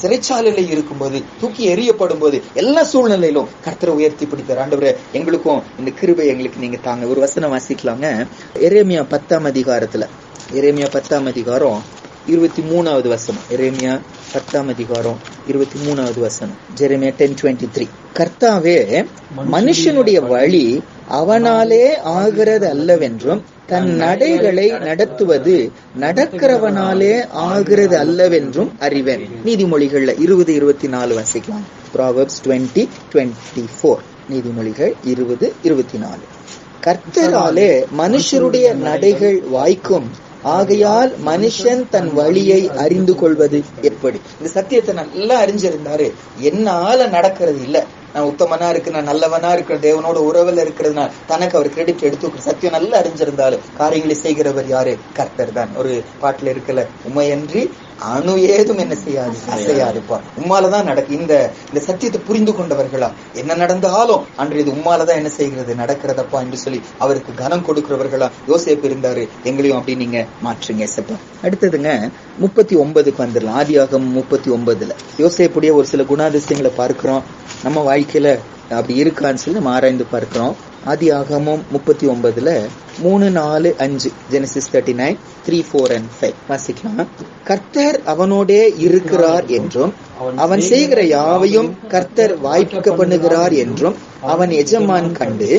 சிறைச்சாலையில இருக்கும்போது, தூக்கி எறியப்படும் போது, எல்லா சூழ்நிலையிலும் கர்த்தரை உயர்த்தி பிடித்தார். ஆண்டவரே, எங்களுக்கும் இந்த கிருபை எங்களுக்கு நீங்க தாங்க. ஒரு வசனம் வாசிக்கலாங்க. எரேமியா 10ஆம் அதிகாரத்துல, எரேமியா 10ஆம் அதிகாரம் 23வது வசனம். எரேமியா 10ஆம் அதிகாரம் 23வது வசனம். ஜெரேமியா 10:23. கர்த்தாவே, மனுஷனுடைய வழி அவனாலே ஆகிறது அல்லவென்றும், தன் நடைகளை நடத்துவது நடக்கிறவனாலே ஆகிறது அல்லவென்றும் அறிவேன். நீதிமொழிகள்ல 20:24 வாசிக்கலாம். Proverbs 20:24. நீதிமொழிகள் 20:24. கர்த்தராலே மனுஷருடைய நடைகள் வாய்க்கும், ஆகையால் மனுஷன் தன் வழியை அறிந்து கொள்வது எப்படி? இந்த சத்தியத்தை நல்லா அறிஞ்சிருந்தாரு. என்னால நடக்கிறது இல்ல, நான் உத்தமனா இருக்கு, நான் நல்லவனா இருக்கிற, தேவனோட உறவுல இருக்கிறதுனால தனக்கு அவர் கிரெடிட் எடுத்து சத்தியம் நல்லா அறிஞ்சிருந்தாலும் காரியங்களை செய்கிறவர் யாரு? கர்த்தர் தான். ஒரு பாட்டுல இருக்கல, உமையன்றி அணு ஏதும் என்ன செய்யாது, அசையாதுப்பா, உம்மாலதான் நடக்கு. இந்த சத்தியத்தை புரிந்து கொண்டவர்களா, என்ன நடந்தாலும் அன்று இது உம்மாலதான் என்ன செய்கிறது, நடக்கிறதப்பா என்று சொல்லி அவருக்கு கனம் கொடுக்கிறவர்களா யோசேப்பு இருந்தாரு. எங்களையும் அப்படி நீங்க மாற்றுங்க ஏசப்பா. அடுத்ததுங்க 39க்கு வந்துடலாம். ஆதியாகமம் 39ல யோசேப்புடைய ஒரு சில குணாதிசயங்களை பார்க்கிறோம். நம்ம வாழ்க்கையில அப்படி இருக்கான்னு சொல்லி நம்ம ஆராய்ந்து பார்க்கிறோம். ஆதியாகமம் 39 3, 4, 5 Genesis 39 3, 4 and 5 வாசிக்கலாம். கர்த்தர் அவனோடே இருக்கிறார் என்றும் அவன் செய்கிற யாவையும் கர்த்தர் வாய்க்க பண்ணுகிறார் என்றும் அவன் எஜமான் கண்டு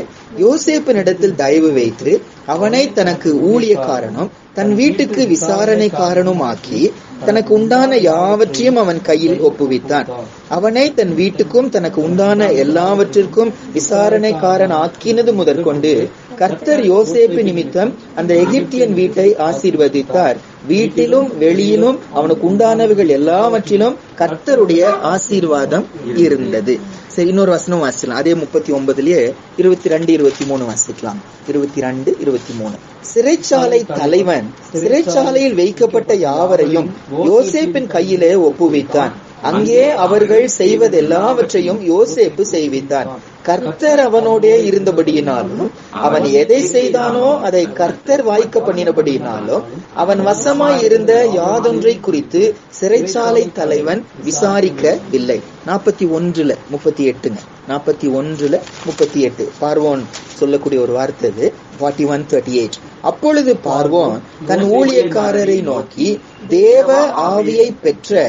யோசேப்பினிடத்தில் தயவு வைத்து அவனை தனக்கு ஊழியக்காரனும் தன் வீட்டுக்கு விசாரணைக்காரனும் ஆக்கி தனக்கு உண்டான யாவற்றையும் அவன் கையில் ஒப்புவித்தான். அவனை தன் வீட்டுக்கும் தனக்கு உண்டான எல்லாவற்றிற்கும் விசாரணைக்காரன் ஆக்கினது முதற்கொண்டு கர்த்தர் யோசேப்பு நிமித்தம் அந்த எகிப்தியன் வீட்டை ஆசீர்வதித்தார். வீட்டிலும் வெளியிலும் அவனுக்கு உண்டானவைகள் எல்லாவற்றிலும் கர்த்தருடைய ஆசீர்வாதம் இருந்தது. சரி, இன்னொரு வசனம் வாசிக்கலாம். அதே 39 22, 23 வாசிக்கலாம். 22, 23 சிறைச்சாலை தலைவன் சிறைச்சாலையில் வைக்கப்பட்ட யாவரையும் யோசேப்பின் கையிலே ஒப்புவித்தான். அங்கே அவர்கள் செய்வதெல்லாவற்றையும் யோசேப்பு செய்வித்தான். கர்த்தர் அவனோடே இருந்தபடியினாலும் அவன் எதை செய்தானோ அதை கர்த்தர் வாய்க்க பண்ணினபடியினாலும் அவன் வசமாய் இருந்த யாதொன்றை குறித்து சிறைச்சாலை தலைவன் விசாரிக்கவில்லை. 41 38 41 38 பார்வோன் சொல்லக்கூடிய ஒரு வார்த்தை இது. 41:38 அப்பொழுது பார்வோன் தன் ஊழியக்காரரை நோக்கி, தேவ ஆவியை பெற்ற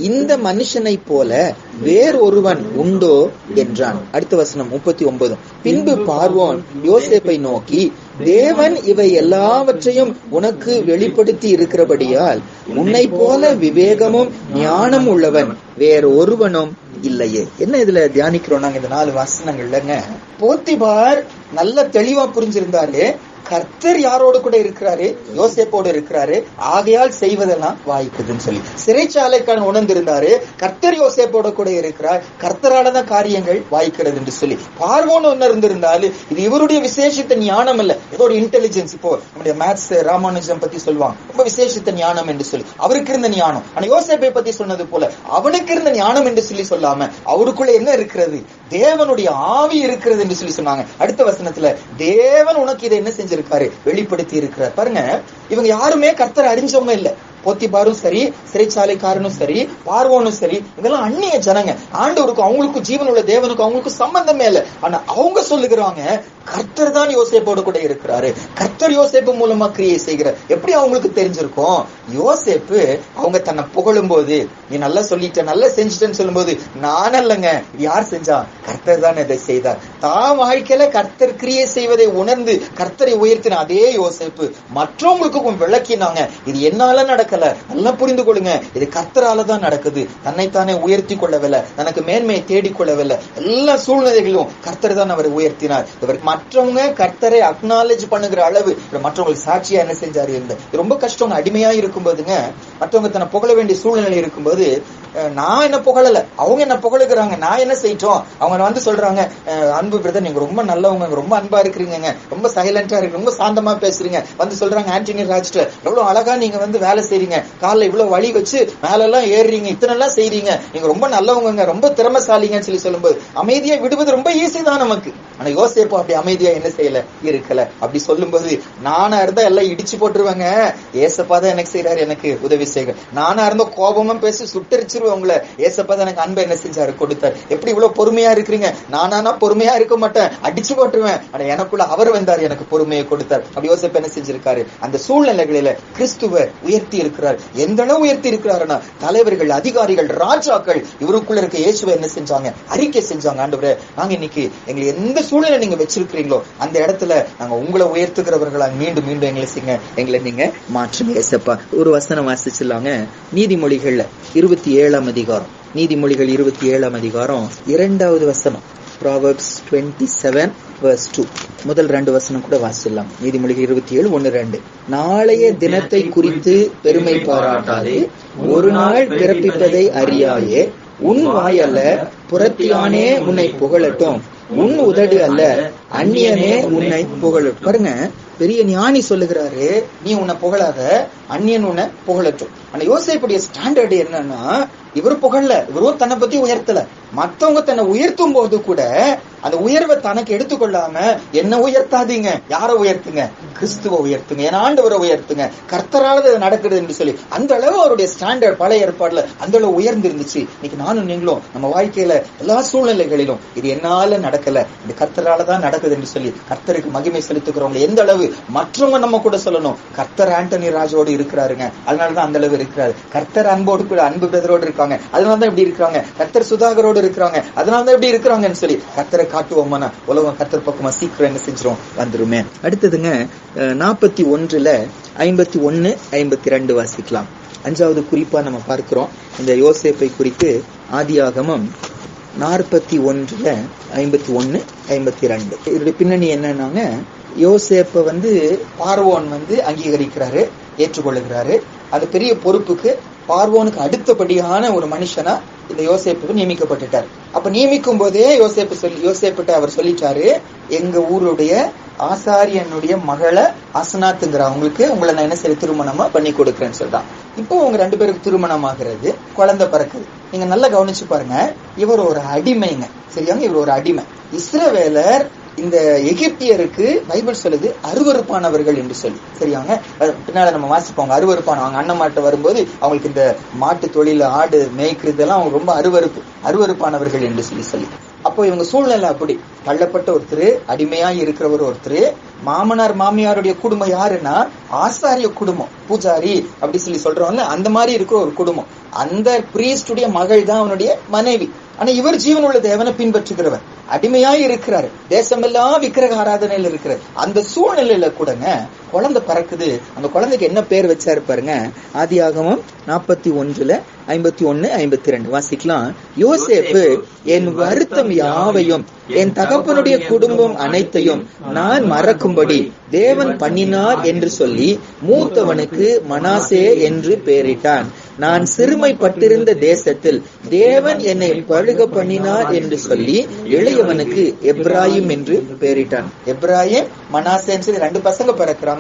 இந்த மனுஷனை போல வேறொருவன் உண்டோ என்றான். அடுத்த வசனம் 39 பின்பு பார்வோன் யோசேப்பை நோக்கி, தேவன் இவை எல்லாவற்றையும் உனக்கு வெளிப்படுத்தி இருக்கிறபடியால் உன்னை போல விவேகமும் ஞானம் உள்ளவன் வேறொருவனும் இல்லையே. என்ன இதுல தியானிக்கிறோம் நாங்க இந்த 4 வசனங்கள்லங்க? போத்திபார் நல்ல தெளிவா புரிஞ்சிருந்தாரு, கர்த்தர் யாரோடு கூட இருக்கிறாரு, யோசேப்போடு இருக்கிறாரு, ஆகையால் செய்வதெல்லாம் வாய்க்குதுன்னு சொல்லி. சிறைச்சாலைக்கான உணர்ந்திருந்தாரு, கர்த்தர் யோசேப்போட கூட இருக்கிறார், கர்த்தராலதான் காரியங்கள் வாய்க்கிறது என்று சொல்லி. பார்வோன் உணர்ந்திருந்தாரு, இது இவருடைய விசேஷித்த ஞானம் இல்ல, இதோட இன்டெலிஜென்ஸ். இப்போ நம்முடைய மேத்ஸ் ராமானுஜம் பத்தி சொல்லுவாங்க, ரொம்ப விசேஷித்த ஞானம் என்று சொல்லி. அவருக்கு இருந்த ஞானம். ஆனா யோசேப்பை பத்தி சொன்னது போல அவனுக்கு இருந்த ஞானம் என்று சொல்லி சொல்லாம அவருக்குள்ள என்ன இருக்கிறது, தேவனுடைய ஆவி இருக்கிறது என்று சொல்லி சொன்னாங்க. அடுத்த வசனத்துல தேவன் உனக்கு இதை என்ன செஞ்சிருக்காரு, வெளிப்படுத்தி இருக்கிறார். பாருங்க, இவங்க யாருமே கர்த்தரை அறிஞ்சவங்க இல்ல. போத்திபாரும் சரி, சிறைச்சாலைக்காரனும் சரி, பார்வோனும் சரி, இதெல்லாம் அந்நிய ஜனங்க. ஆண்டவருக்கும் அவங்களுக்கும் ஜீவனுள்ள தேவனுக்கும் அவங்களுக்கும் சம்பந்தமே இல்ல. ஆனா அவங்க சொல்லுகிறாங்க, கர்த்தர் தான் யோசேப்போடு கூட இருக்கிறாரு, கர்த்தர் யோசேப்பு மூலமா கிரியை செய்கிறார். எப்படி அவங்களுக்கு தெரிஞ்சிருக்கும்? யோசேப்பு அவங்க தன்னை புகழும் போது, நீ நல்லா சொல்லிட்ட, நல்லா செஞ்சுட்டேன்னு சொல்லும் போது, நான் அல்லங்க, யார் செஞ்சா, கர்த்தர் தான் இதை செய்தார். தான் வாழ்க்கையில கர்த்தர் கிரியை செய்வதை உணர்ந்து கர்த்தரை உயர்த்தின அதே யோசேப்பு மற்றவங்களுக்கும் விளக்கினாங்க, இது என்னால நடக்கல, நல்லா புரிந்து கொள்ளுங்க, இது கர்த்தரால தான் நடக்குது. தன்னைத்தானே உயர்த்தி கொள்ளவில்லை, தனக்கு மேன்மையை தேடிக்கொள்ளவில்லை, எல்லா சூழ்நிலைகளும் கர்த்தர் தான் அவரை உயர்த்தினார். இவர் மற்றவங்க கர்த்தரை அக்னாலேஜ் பண்ணுகிற அளவு மற்றவங்களுக்கு சாட்சியா என்ன செஞ்சாரு இருந்த. ரொம்ப கஷ்டம். அடிமையா இருக்கும் போதுங்க, மற்றவங்க தன்னை புகழ வேண்டிய சூழ்நிலை இருக்கும்போது, நான் என்ன புகழல, அவங்க என்ன புகழுகிறாங்க, நான் என்ன செய்யட்டும். அவங்க வந்து சொல்றாங்க, அன்பு பிரதர் நீங்க ரொம்ப நல்லவங்க, ரொம்ப அன்பா இருக்கிறீங்க, ரொம்ப சைலண்டா இருக்கு, ரொம்ப சாந்தமா பேசுறீங்க. வந்து சொல்றாங்க, ஆண்டனி ராஜ்ல எவ்வளவு அழகா நீங்க வந்து வேலை செய்றீங்க, காலைல இவ்வளவு வழி வச்சு மேல எல்லாம் ஏறுறீங்க, இத்தனை எல்லாம் செய்றீங்க, நீங்க ரொம்ப நல்லவங்க, ரொம்ப திறமைசாலிங்கன்னு சொல்லி சொல்லும்போது அமைதியா விடுவது ரொம்ப ஈஸி தான் நமக்கு. ஆனா யோசேப்பு அப்படி அமைதியா என்ன செய்யல, இருக்கல. அப்படி சொல்லும்போது, நானா இருந்தா எல்லாம் இடிச்சு போட்டுருவாங்க, ஏசப்பா தான் எனக்கு செய்யறாரு, எனக்கு உதவி செய்ய. நானா இருந்த கோபமா பேசி சுட்டரிச்சிருவேன் உங்களை, ஏசப்பா தான் எனக்கு அன்பை என்ன செஞ்சாரு, கொடுத்தாரு. எப்படி இவ்வளவு பொறுமையா இருக்கிறீங்க, நானா பொறுமையா இருக்க மாட்டேன், அடிச்சு போட்டுருவேன். ஆனா எனக்குள்ள அவர் வந்தார், எனக்கு பொறுமையை கொடுத்தார். அப்படி யோசேப்பு என்ன செஞ்சிருக்காரு, அந்த சூழ்நிலைகளில கிறிஸ்துவ உயர்த்தி இருக்கிறார். எந்த அளவு உயர்த்தி இருக்கிறாருன்னா, தலைவர்கள், அதிகாரிகள், ராஜாக்கள் இவருக்குள்ள இருக்க இயேசுவை என்ன செஞ்சாங்க, அறிக்கை செஞ்சாங்க. ஆண்டவரே, நாங்க இன்னைக்கு எங்களை எந்த சூழ்நிலை நீங்க வச்சிருக்கிறீங்களோ அந்த இடத்துல நாங்க உங்களை உயர்த்துகிறவர்களா மீண்டும் மீண்டும் எங்களை செய்யுங்க, எங்களை நீங்க மாற்றுங்க ஏசப்பா. ஒரு வசனம் வாசிச்சிடலாங்க. நீதிமொழிகள்ல 27ஆம் அதிகாரம், நீதிமொழிகள் 27ஆம் அதிகாரம் 2வது வசனம், Proverbs 27 verse 2. முதல் 2 வசனம் கூட வாசிடலாம். நீதிமொழிகள் 27 1 2. நாளைய தினத்தை குறித்து பெருமை பாராட்டாதே, ஒரு நாள் பிறப்பிப்பதை அறியாயே, உன் வாய் அல்ல புறத்தியானே உன்னை புகழட்டும், உன் உதடு அல்ல அந்நியனே உன்னை புகழட்டும். பாருங்க, பெரிய ஞானி சொல்லுகிறாரு, நீ உன்னை புகழாத, அந்நியன் உன்னை புகழட்டும். ஆனா யோசேப்புடைய ஸ்டாண்டர்ட் என்னன்னா, இவரு புகழல, இவரும் தன்னை பத்தி உயர்த்தல, மத்தவங்க தன்னை உயர்த்தும் போது கூட அந்த உயர்வை தனக்கு எடுத்துக்கொள்ளாம, என்ன உயர்த்தாதீங்க, யாரை உயர்த்துங்க, கிறிஸ்துவ உயர்த்துங்க, என் ஆண்டவரை உயர்த்துங்க, கர்த்தரால நடக்குது என்று சொல்லி அந்த அளவு அவருடைய ஸ்டாண்டர்ட் பழைய ஏற்பாடுல அந்த அளவு உயர்ந்து இருந்துச்சு. இன்னைக்கு நானும் நீங்களும் நம்ம வாழ்க்கையில எல்லா சூழ்நிலைகளிலும் இது என்னால நடக்கல, இந்த கர்த்தரால தான் நடக்குது என்று சொல்லி கர்த்தருக்கு மகிமை செலுத்துக்கிறவங்க எந்த அளவு மற்றவங்க நம்ம கூட சொல்லணும், கர்த்தர் ஆண்டனி ராஜோடு இருக்கிறாருங்க, அதனாலதான் அந்த அளவு இருக்கிறாரு, கர்த்தர் அன்போடு கூட அன்பு பிரதரோடு இருக்காங்க, அதனாலதான் இப்படி இருக்கிறாங்க, கர்த்தர் சுதாகரோடு இருக்கிறாங்க, அதனாலதான் இப்படி இருக்கிறாங்கன்னு சொல்லி கர்த்தரை காட்டுவோம்னா உலகம் கர்த்தர் பக்கமா சீக்கிரம் என்ன செஞ்சிரும், வந்துருமே. அடுத்ததுங்க 41 51 52 வாசிக்கலாம். 5வது குறிப்பா நம்ம பார்க்கிறோம் இந்த யோசேப்பை குறித்து. ஆதியாகமம் 41 51 52. இதோட பின்னணி என்னன்னாங்க, யோசேப்பை பார்வோன் அங்கீகரிக்கிறாரு, ஏற்றுக்கொள்ளுகிறாரு. அது பெரிய பொறுப்புக்கு பார்வோனுக்கு அடுத்தபடியான ஒரு மனுஷனா இந்த யோசேப்பு நியமிக்கப்பட்டுட்டார். அப்ப நியமிக்கும் போதே யோசேப்பிட்ட அவர் சொல்லிட்டாரு, எங்க ஊருடைய ஆசாரியனுடைய மகளை அசனாத்துங்கிறவங்களுக்கு உங்களை நான் என்ன செய்ய திருமணமா பண்ணி கொடுக்கிறேன்னு சொல்றான். இப்போ உங்க 2 பேருக்கு திருமணம் ஆகிறது, குழந்தை பிறக்குது. நீங்க நல்லா கவனிச்சு பாருங்க, இவர் ஒரு அடிமைங்க, சரியாங்க, இவர் ஒரு அடிமை. இஸ்ரவேலர் இந்த எகிப்தியருக்கு பைபிள் சொல்லுது அருவருப்பானவர்கள் என்று சொல்லி, சரியாங்க. பின்னால நம்ம வாசிப்போம், அருவருப்பான அவங்க அண்ணமாட்ட வரும்போது அவங்களுக்கு இந்த மாட்டு தொழில ஆடு மேய்க்கிறதெல்லாம் அவங்க ரொம்ப அருவருப்பானவர்கள் என்று சொல்லி அப்போ இவங்க சூழ்நிலை அப்படி தள்ளப்பட்ட ஒருத்தர், அடிமையா இருக்கிறவர் ஒருத்தர், மாமனார் மாமியாருடைய குடும்பம் யாருன்னா ஆசாரிய குடும்பம், பூஜாரி அப்படி சொல்லி சொல்றோம்ல, அந்த மாதிரி இருக்கிற ஒரு குடும்பம். அந்த பிரீஸ்டுடைய மகள் தான் அவனுடைய மனைவி. ஆனா இவர் ஜீவனுள்ள தேவனை பின்பற்றுகிறவர், அடிமையாய் இருக்கிறாரு, தேசமெல்லாம் விக்கிரக ஆராதனையில இருக்கிறார். அந்த சூழ்நிலையில கூடங்க குழந்தை பிறக்குது. அந்த குழந்தைக்கு என்ன பேர் வச்சாரு பாருங்க. ஆதியாகமம் 41 51 52 வாசிக்கலாம். யோசேப்பு என் வருத்தம் யாவையும் என் தகப்பனுடைய குடும்பம் அனைத்தையும் நான் மறக்கும்படி தேவன் பண்ணினார் என்று சொல்லி மூத்தவனுக்கு மனாசே என்று பெயரிட்டான். நான் சிறுமைப்பட்டிருந்த தேசத்தில் தேவன் என்னை பழுக பண்ணினார் என்று சொல்லி இளையவனுக்கு எப்ராயிம் என்று பெயரிட்டான். எப்ராயிம் மனாசேன்னு சொல்லி 2 பசங்க பிறக்கிறாங்க.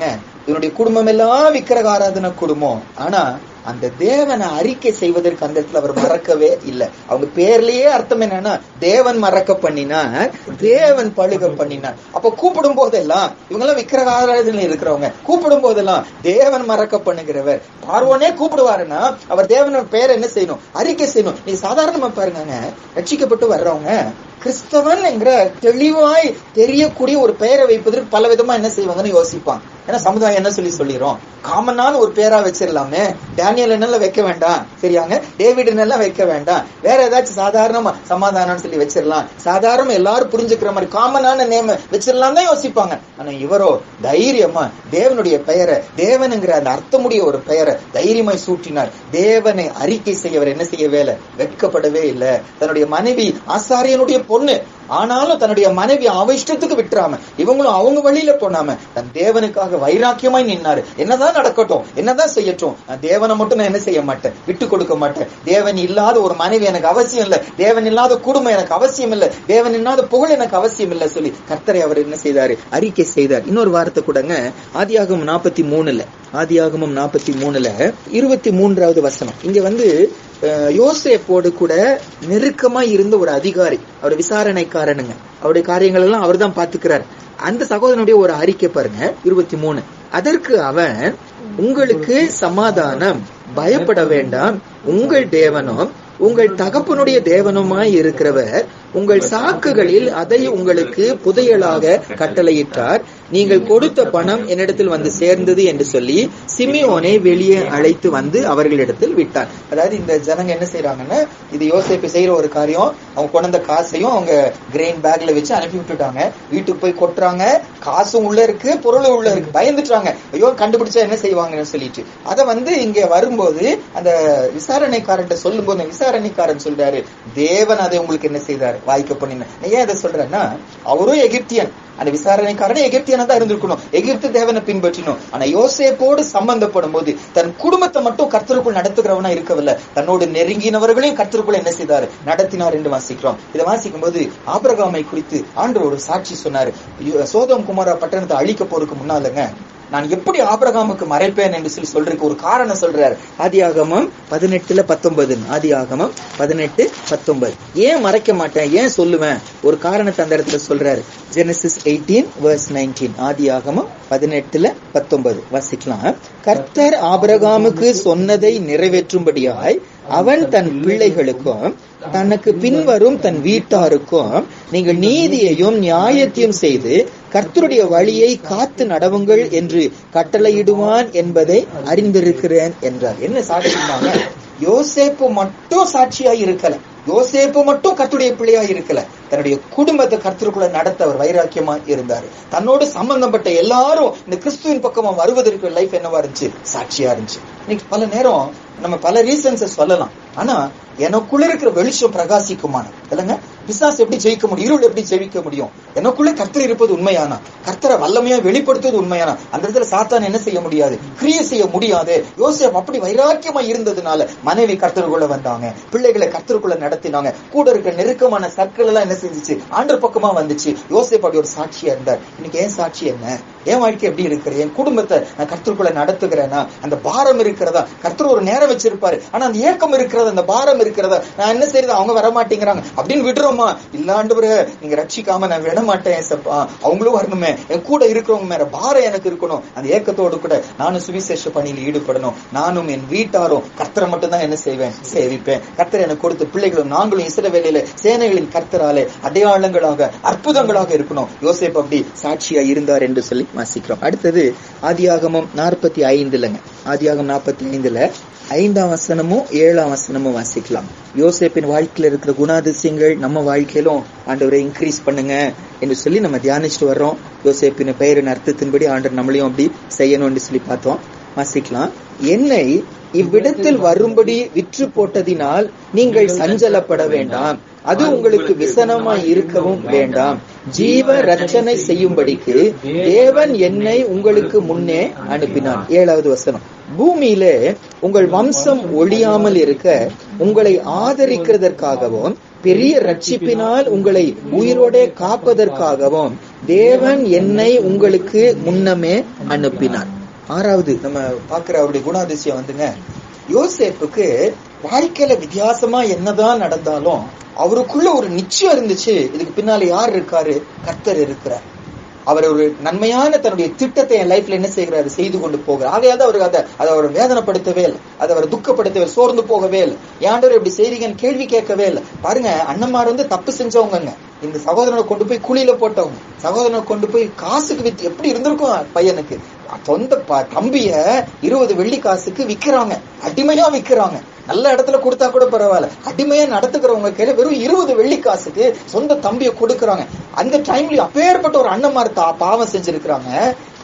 இவனுடைய குடும்பம் எல்லாம் விக்கிரக ஆராதனை குடும்பம். ஆனா அந்த தேவனை அறிக்கை செய்வதற்கு அந்த இடத்துல அவர் மறக்கவே இல்லை. அவங்க பேர்லயே அர்த்தம் என்னன்னா தேவன் மறக்க பண்ணினார், தேவன் பழுக பண்ணினார். அப்ப கூப்பிடும் போதெல்லாம் இவங்க எல்லாம் விக்கிரக ஆராதனையில இருக்கிறவங்க, கூப்பிடும் போதெல்லாம் தேவன் மறக்க பண்ணுகிறவர். பார்வோனே கூப்பிடுவாருன்னா அவர் தேவனோட பேரை என்ன செய்யணும், அறிக்கை செய்யணும். நீ சாதாரணமா பாருங்க, ரட்சிக்கப்பட்டு வர்றவங்க கிறிஸ்தவன் என்கிற தெளிவாய் தெரியக்கூடிய ஒரு பெயரை வைப்பதற்கு பல விதமா என்ன செய்வாங்கன்னு யோசிப்பாங்க. ஏன்னா சமுதாயம் என்ன சொல்லிரும், காமனான ஒரு பேரா வச்சிடலாமே, டேனியல் என்னெல்லாம் வைக்க வேண்டாம், சரியாங்க, டேவிட் என்னெல்லாம் வைக்க வேண்டாம், வேற ஏதாச்சும் சாதாரணமா சமாதானம் சொல்லி வச்சிடலாம், சாதாரண எல்லாரும் புரிஞ்சுக்கிற மாதிரி காமனான நேம் வச்சிடலாம் தான் யோசிப்பாங்க. ஆனா இவரோ தைரியமா தேவனுடைய பெயரை, தேவனுங்கிற அந்த அர்த்தமுடைய ஒரு பெயரை தைரியமாய் சூட்டினார். தேவனை அறிக்கை செய்யவர் என்ன செய்யவே இல்லை, வெட்கப்படவே இல்லை. தன்னுடைய மனைவி ஆசாரியனுடைய பொண்ணு, ஆனாலும் தன்னுடைய மனைவி அவ இஷ்டத்துக்கு விட்டுறாம, இவங்களும் அவங்க வழியில போனாம தன் தேவனுக்காக வைராக்கியமாய் நின்னாரு. என்னதான் நடக்கட்டும், என்னதான் செய்யட்டும், தேவனை மட்டும் நான் என்ன செய்ய மாட்டேன், விட்டு கொடுக்க மாட்டேன். தேவன் இல்லாத ஒரு மனைவி எனக்கு அவசியம் இல்லை, தேவன் இல்லாத குடும்பம் எனக்கு அவசியம் இல்லை, தேவன் இல்லாத புகழ் எனக்கு அவசியம் இல்லை சொல்லி கர்த்தரை அவர் என்ன செய்தாரு, அறிக்கை செய்தார். இன்னொரு வார்த்தை கூடங்க, ஆதியாகமம் 43 23வது வசனம். இங்க யோசேப்போடு கூட நெருக்கமா இருந்த ஒரு அதிகாரி, அவர் விசாரணைக்காரனுங்க, அவருடைய காரியங்கள் எல்லாம் அவர் தான் பாத்துக்கிறார். அந்த சகோதரனுடைய ஒரு அறிக்கை பாருங்க 23. அதற்கு அவன், உங்களுக்கு சமாதானம், பயப்பட வேண்டாம், உங்கள் தேவனும் உங்கள் தகப்பனுடைய தேவனுமாய் இருக்கிறவர் உங்கள் சாக்குகளில் அதை உங்களுக்கு புதையலாக கட்டளையிட்டார். நீங்கள் கொடுத்த பணம் என்னிடத்தில் வந்து சேர்ந்தது என்று சொல்லி சிமியோனை வெளியே அழைத்து வந்து அவர்களிடத்தில் விட்டார். அதாவது இந்த ஜனங்க என்ன செய்யறாங்கன்னா, இது யோசேப்பு செய்யற ஒரு காரியம், அவங்க கொண்ட காசையும் அவங்க கிரெயின் பேக்ல வச்சு அனுப்பி விட்டுட்டாங்க. வீட்டுக்கு போய் கொட்டுறாங்க, காசும் உள்ள இருக்கு, பொருளும் உள்ள இருக்கு. பயந்துட்டாங்க, ஐயோ கண்டுபிடிச்சா என்ன செய்வாங்கன்னு சொல்லிட்டு. அதை இங்க வரும்போது அந்த விசாரணைக்காரன் சொல்லும் போது விசாரணைக்காரன் சொல்றாரு, தேவன் அதை உங்களுக்கு என்ன செய்தார், வாய்க்க பண்ணின. ஏன் இதை சொல்றேன்னா, அவரும் எகிப்தியன், அந்த விசாரணைக்காரனே எகிப்தியனா தான் இருந்திருக்கணும், எகிப்து தேவனை பின்பற்றினோம். ஆனா யோசேப்போடு சம்பந்தப்படும் போது தன் குடும்பத்தை மட்டும் கர்த்தருக்குள் நடத்துகிறவனா இருக்கவில்லை, தன்னோடு நெருங்கினவர்களையும் கர்த்தருக்குள் என்ன செய்தார், நடத்தினார் என்று வாசிக்கிறோம். இதை வாசிக்கும் போது ஆபிரகாமை குறித்து ஆண்டவர் ஒரு சாட்சி சொன்னாரு. சோதோம் குமாரா பட்டணத்தை அழிக்க போறதுக்கு முன்னாலங்க, நான் எப்படி ஆபிரகாமுக்கு மறைப்பேன் என்று சொல்றதுக்கு ஒரு காரணம் சொல்றாரு. ஆதியாகமம் 18:19. ஆதியாகமம் 18:19. ஏன் மறைக்க மாட்டேன், ஏன் சொல்லுவேன், ஒரு காரணத்தை அந்த இடத்துல சொல்றாரு. ஜெனசிஸ் 18:19. ஆதியாகமம் 18:19 வாசிக்கலாம். கர்த்தர் ஆபிரகாமுக்கு சொன்னதை நிறைவேற்றும்படியாய் அவன் தன் பிள்ளைகளுக்கும் தனக்கு பின்வரும் தன் வீட்டாருக்கும் நீங்கள் நீதியையும் நியாயத்தையும் செய்து கர்த்தருடைய வழியை காத்து நடவுங்கள் என்று கட்டளையிடுவான் என்பதை அறிந்திருக்கிறேன் என்றார். என்ன சாட்சினாங்க, யோசேப்பு மட்டும் சாட்சியாய் இருக்கல, யோசேப்பு மட்டும் கர்த்தருடைய பிள்ளையா இருக்கல, தன்னுடைய குடும்பத்தை கர்த்தருக்குள்ள நடத்த அவர் வைராக்கியமா இருந்தாரு. தன்னோடு சம்பந்தப்பட்ட எல்லாரும் இந்த கிறிஸ்துவின் பக்கமா வருவதற்கு லைஃப் என்னவா இருந்துச்சு, சாட்சியா இருந்துச்சு. இன்னைக்கு பல நேரம் நம்ம பல ரீசன்ஸ் சொல்லலாம், ஆனா எனக்குள்ள இருக்கிற வெளிச்சம் பிரகாசிக்குமான இல்லைங்க, பிசாசு எப்படி ஜெயிக்க முடியும், இருள் எப்படி ஜெயிக்க முடியும், எனக்குள்ள கர்த்தர் இருப்பது உண்மையானா, கர்த்தரை வல்லமையா வெளிப்படுத்துவது உண்மையானா, அந்த இடத்துல சாத்தான் என்ன செய்ய முடியாது, கிரியை செய்ய முடியாது. யோசேப்பு அப்படி வைராக்கியமா இருந்ததுனால மனைவி கர்த்தருக்குள்ள வந்தாங்க, பிள்ளைகளை கர்த்தருக்குள்ள நடத்தினாங்க, கூட இருக்கிற நெருக்கமான சர்க்கிள் எல்லாம் என்ன செஞ்சிச்சு, ஆண்டவர் பக்கமா வந்துச்சு. யோசேப்பு அப்படி ஒரு சாட்சியா இருந்தார். இன்னைக்கு ஏன் சாட்சி என்ன, என் வாழ்க்கை எப்படி இருக்கிறேன், என் குடும்பத்தை நான் கர்த்தருக்குள்ள நடத்துகிறேன்னா, அந்த பாரம் இருக்கிறதா, கர்த்தர் ஒரு நேரம் வச்சிருப்பாரு, ஆனா அந்த ஏக்கம் இருக்கிறதா, அந்த பாரம் இருக்கிறதா, நான் என்ன செய்யறது, அவங்க வரமாட்டேங்கிறாங்க அப்படின்னு விடுறோமா, இல்ல ஆண்டவரே நீங்க ரட்சிக்காம நான் விட மாட்டேன், அவங்களும் வரணுமே, என் கூட இருக்கிறவங்க மேல பாரம் எனக்கு இருக்கணும், அந்த ஏக்கத்தோடு கூட நானும் சுவிசேஷ பணியில் ஈடுபடணும், நானும் என் வீட்டாரும் கர்த்தரை மட்டும் தான் என்ன செய்வேன், சேவிப்பேன். கர்த்தர் எனக்கு கொடுத்த பிள்ளைகளும் நாங்களும் இஸ்ரவேலிலே சேனைகளின் கர்த்தராலே அடையாளங்களாக அற்புதங்களாக இருக்கணும். யோசேப்பு அப்படி சாட்சியா இருந்தார் என்று சொல்லி வாசிக்கிறோம். அடுத்தது ஆதியாகமம் 45. ஆதியாகமம் 45 5ஆம் வசனமும் 7ஆம் வசனமும் வாசிக்கலாம். யோசேப்பின் வாழ்க்கையில இருக்கிற குணாதிசயங்கள் நம்ம வாழ்க்கையிலும் ஆண்டவரை இன்க்ரீஸ் பண்ணுங்க என்று சொல்லி நம்ம தியானிச்சுட்டு வர்றோம். யோசேப்பின் பெயரின் அர்த்தத்தின்படி ஆண்டவர் நம்மளையும் அப்படி செய்யணும் என்று சொல்லி பார்த்தோம். வாசிக்கலாம். என்னை இவ்விடத்தில் வரும்படி விற்று போட்டதினால் நீங்கள் சஞ்சலப்பட வேண்டாம், அது உங்களுக்கு விசனமாய் இருக்கவும் வேண்டாம். ஜீவ ரட்சனை செய்யும்படிக்கு தேவன் என்னை உங்களுக்கு முன்னே அனுப்பினான். 7வது வசனம். பூமியிலே உங்கள் வம்சம் ஒழியாமல் இருக்க உங்களை ஆதரிக்கிறதற்காகவும் பெரிய ரட்சிப்பினால் உங்களை உயிரோட காப்பதற்காகவும் தேவன் என்னை உங்களுக்கு முன்னமே அனுப்பினார். 6வது நம்ம பாக்குற அவருடைய குணாதிசயம் வந்துங்க, யோசேப்புக்கு வாழ்க்கையில வித்தியாசமா என்னதான் நடந்தாலும் அவருக்குள்ள ஒரு நிச்சயம் இருந்துச்சு, இதுக்கு பின்னால யார் இருக்காரு, கர்த்தர் இருக்கிறார். அவர் ஒரு நன்மையான தன்னுடைய திட்டத்தை என் லைஃப்ல என்ன செய்கிறாரு, செய்து கொண்டு போகிறார். ஆகையால் அவருக்கு அதை அவரை வேதனைப்படுத்தவே இல்லை, அதை அவரை துக்கப்படுத்தவே, சோர்ந்து போகவே இல்லை. ஏன்டவர் எப்படி செய்றீங்கன்னு கேள்வி கேட்கவே இல்லை. பாருங்க, அண்ணன்மார் தப்பு செஞ்சவங்க, இந்த சகோதரனை கொண்டு போய் குழியில போட்டவங்க, சகோதரனை கொண்டு போய் காசுக்கு வித்து எப்படி இருந்திருக்கும் பையனுக்கு, சொந்த தம்பிய 20 வெள்ளி காசுக்கு விக்கிறாங்க, அடிமையா விக்கிறாங்க. நல்ல இடத்துல கொடுத்தா கூட பரவாயில்ல, அடிமையா நடத்துக்கிறவங்க கையில வெறும் 20 வெள்ளி காசுக்கு சொந்த தம்பியை கொடுக்கறாங்க. அந்த டைம்ல அப்பேற்பட்ட ஒரு அண்ணன்மார் பாவம் செஞ்சிருக்கிறாங்க.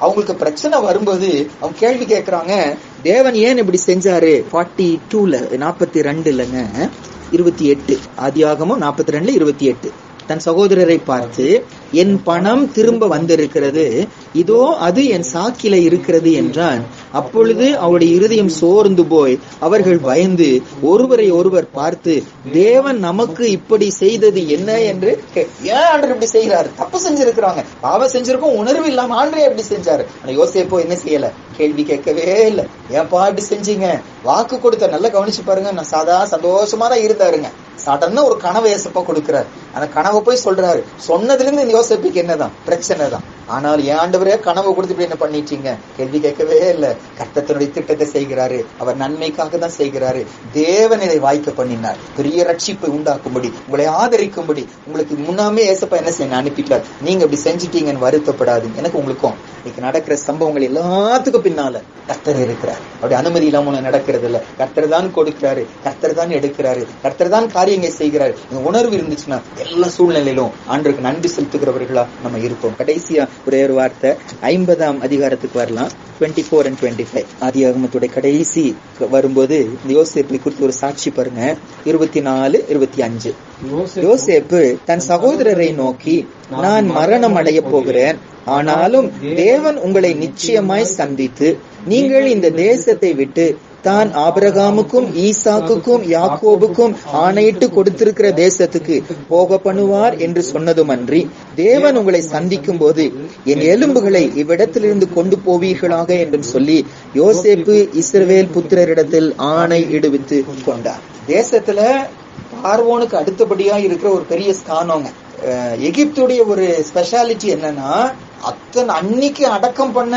அவங்களுக்கு பிரச்சனை வரும்போது அவங்க கேள்வி கேட்கறாங்க, தேவன் ஏன் இப்படி செஞ்சாரு. 42 28 ஆதியாகமம் 42:28. தன் சகோதரரை பார்த்து, என் பணம் திரும்ப வந்திருக்கிறது, இதோ அது என் சாக்கில இருக்கிறது என்றான். அப்பொழுது அவருடைய இருதயம் சோர்ந்து போய் அவர்கள் பயந்து ஒருவரை ஒருவர் பார்த்து, தேவன் நமக்கு இப்படி செய்தது என்ன என்று, ஏன் ஆண்டவர் இப்படி செய்யறாரு, தப்பு செஞ்சிருக்கிறாங்க, பாவம் செஞ்சிருக்கோம், உணர்வு இல்லாம ஆண்டவர் எப்படி செஞ்சாரு. யோசேப்போ என்ன செய்யல, கேள்வி கேட்கவே இல்லை. ஏன்பா இப்படி செஞ்சீங்க, வாக்கு கொடுத்த நல்லா கவனிச்சு பாருங்க, நான் சந்தோஷமா தான் இருந்தாருங்க. சடனா ஒரு கனவை யோசேப்பா கொடுக்கிறாரு. அந்த கனவை போய் சொல்றாரு. சொன்னதுல இருந்து யோசேப்புக்கு என்னதான் பிரச்சனை தான். ஆனால் என் ஆண்டவரே கனவு கொடுத்து என்ன பண்ணிட்டீங்க, கேள்வி கேட்கவே இல்லை. கர்த்தருடைய திட்டத்தை செய்கிறாரு, அவர் நன்மைக்காக தான் செய்கிறாரு. தேவன் இதை வாய்க்க பண்ணினார், பெரிய ரட்சிப்பை உண்டாக்கும்படி, உங்களை ஆதரிக்கும்படி. உங்களுக்கு முன்னாமே ஏசப்பா என்ன செய்ய அனுப்பிட்டார். நீங்க இப்படி செஞ்சிட்டீங்கன்னு வருத்தப்படாது. எனக்கு உங்களுக்கும் இன்னைக்கு நடக்கிற சம்பவங்கள் எல்லாத்துக்கும் பின்னால கர்த்தர் இருக்கிறார். அப்படி அனுமதி இல்லாம நடக்கிறது இல்ல. கர்த்தர் தான் கொடுக்கிறாரு, கர்த்தர் தான் எடுக்கிறாரு, கர்த்தர் தான் காரியங்கள் செய்கிறாரு. உணர்வு இருந்துச்சுன்னா எல்லா சூழ்நிலையிலும் ஆண்டவருக்கு நன்றி செலுத்துகிறவர்களா நம்ம இருப்போம். கடைசியா ஒரே ஒரு வார்த்தை 50ஆம் அதிகாரத்துக்கு வரலாம். 24 and 25 ஆதியாகமத்துடைய கடைசி வரும்போது இந்த யோசேப்பை குறித்து ஒரு சாட்சி பாருங்க. 24, 25. யோசேப்பு தன் சகோதரரை நோக்கி, நான் மரணம் அடைய போகிறேன், ஆனாலும் தேவன் உங்களை நிச்சயமாய் சந்தித்து நீங்கள் இந்த தேசத்தை விட்டு தான் ஆபிரகாமுக்கும் ஈசாக்குக்கும் யாக்கோபுக்கும் ஆணையிட்டு கொடுத்திருக்கிற தேசத்துக்கு போக பண்ணுவார் என்று சொன்னதுமன்றி, தேவன் உங்களை சந்திக்கும் போது என் எலும்புகளை இவ்விடத்திலிருந்து கொண்டு போவீர்களாக என்றும் சொல்லி யோசேப்பு இஸ்ரவேல் புத்திரரிடத்தில் ஆணை இடுவித்து கொண்டார். தேசத்துல பார்வோனுக்கு அடுத்தபடியா இருக்கிற ஒரு பெரிய ஸ்தானங்க. எகிப்துடைய ஒரு ஸ்பெஷாலிட்டி என்னன்னா, அன்னைக்கு அடக்கம் பண்ண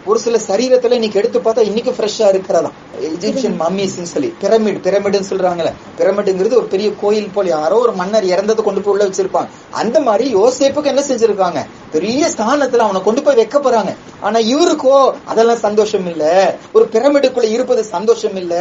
ஒரு சில சரீரத்துல இன்னைக்கு எடுத்து பார்த்தா இன்னைக்கு ஃப்ரெஷ்ஷா இருக்கிறதா. எஜிப்சியன் மம்மிஸ் சொல்லி பிரமிடுன்னு சொல்றாங்கல்ல. பிரமிடுங்கிறது ஒரு பெரிய கோயில் போல, யாரோ ஒரு மன்னர் இறந்ததை கொண்டு போய் உள்ள வச்சிருப்பாங்க. அந்த மாதிரி யோசேப்புக்கு என்ன செஞ்சிருக்காங்க, பெரிய ஸ்தானத்துல அவனை கொண்டு போய் வைக்க போறாங்க. ஆனா இவருக்கோ அதெல்லாம் சந்தோஷம் இல்ல. ஒரு பிரமிடுக்குள்ள இருப்பது சந்தோஷம் இல்ல.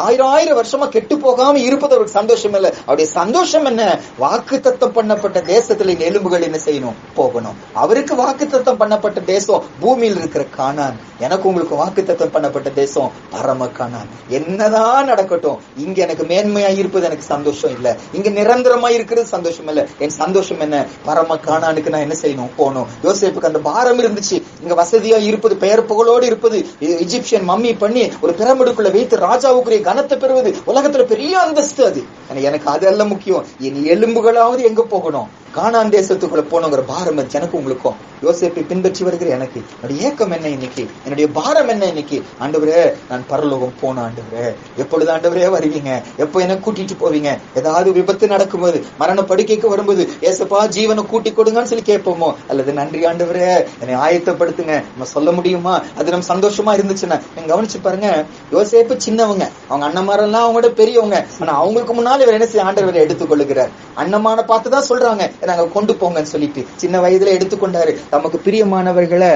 1000 வருஷமா கெட்டு போகாம இருப்பது அவருக்கு சந்தோஷம் இல்ல. அவருடைய சந்தோஷம் என்ன, வாக்குத்தத்தம் பண்ணப்பட்ட தேசத்துல எலும்புகள் என்ன செய்யணும், போகணும். அவருக்கு வாக்குத்தத்தம் பண்ணப்பட்ட தேசம் பூமியில் இருக்கிற கானான். எனக்கு உங்களுக்கு வாக்குத்தத்தம் பண்ணப்பட்ட தேசம் பரம கானான். என்னதான் நடக்கட்டும், இங்க எனக்கு மேன்மையா இருப்பது எனக்கு சந்தோஷம் இல்ல. இங்க நிரந்தரமா இருக்கிறது சந்தோஷம் இல்ல. என் சந்தோஷம் என்ன, பரம கானானுக்கு நான் என்ன செய்யணும், போகணும். யோசேப்புக்கு அந்த பாரம் இருந்துச்சு. இங்க வசதியா இருப்பது, பெயர் புகழோடு இருப்பது, எஜிப்சியன் மம்மி பண்ணி ஒரு பிரமிடுக்குள்ள வைத்து ராஜாவுக்குரிய கனத்தை பெறுவது, உலகத்துல பெரிய அந்தஸ்து. அது எனக்கு அதெல்லாம் முக்கியம். என் எலும்புகளாவது எங்க போகணும், கானான் தேசத்துக்குள்ள போனோங்கிற பாரம் எனக்கு உங்களுக்கும். யோசேப்பை பின்பற்றி வருகிற எனக்கு என்னுடைய ஏக்கம் என்ன இன்னைக்கு, என்னுடைய பாரம் என்ன இன்னைக்கு. ஆண்டவரே, நான் பரலோகம் போன ஆண்டவரே, எப்பொழுது ஆண்டவரே வருவீங்க, எப்ப என்ன கூட்டிட்டு போவீங்க. ஏதாவது விபத்து நடக்கும்போது, மரண படுக்கைக்கு வரும்போது, ஏசப்பா ஜீவனை கூட்டி கொடுங்கன்னு சொல்லி கேட்போமோ, அல்லது நன்றி ஆண்டவரே என்னை ஆயத்தப்படுத்துங்க நம்ம சொல்ல முடியுமா? அது நம்ம சந்தோஷமா இருந்துச்சுன்னா. நீங்க கவனிச்சு பாருங்க, யோசேப்பு சின்னவங்க, அவங்க அண்ணமாரெல்லாம் அவங்களோட பெரியவங்க. ஆனா அவங்களுக்கு முன்னால இவர் என்ன செய்ய, ஆண்டவரை எடுத்துக்கொள்ளுகிறார். அண்ணமான பார்த்துதான் சொல்றாங்க, நாங்க கொண்டு போங்கன்னு சொல்லிட்டு சின்ன வயதுல எடுத்துக்கொண்டாரு. நமக்கு பிரியமானவர்களை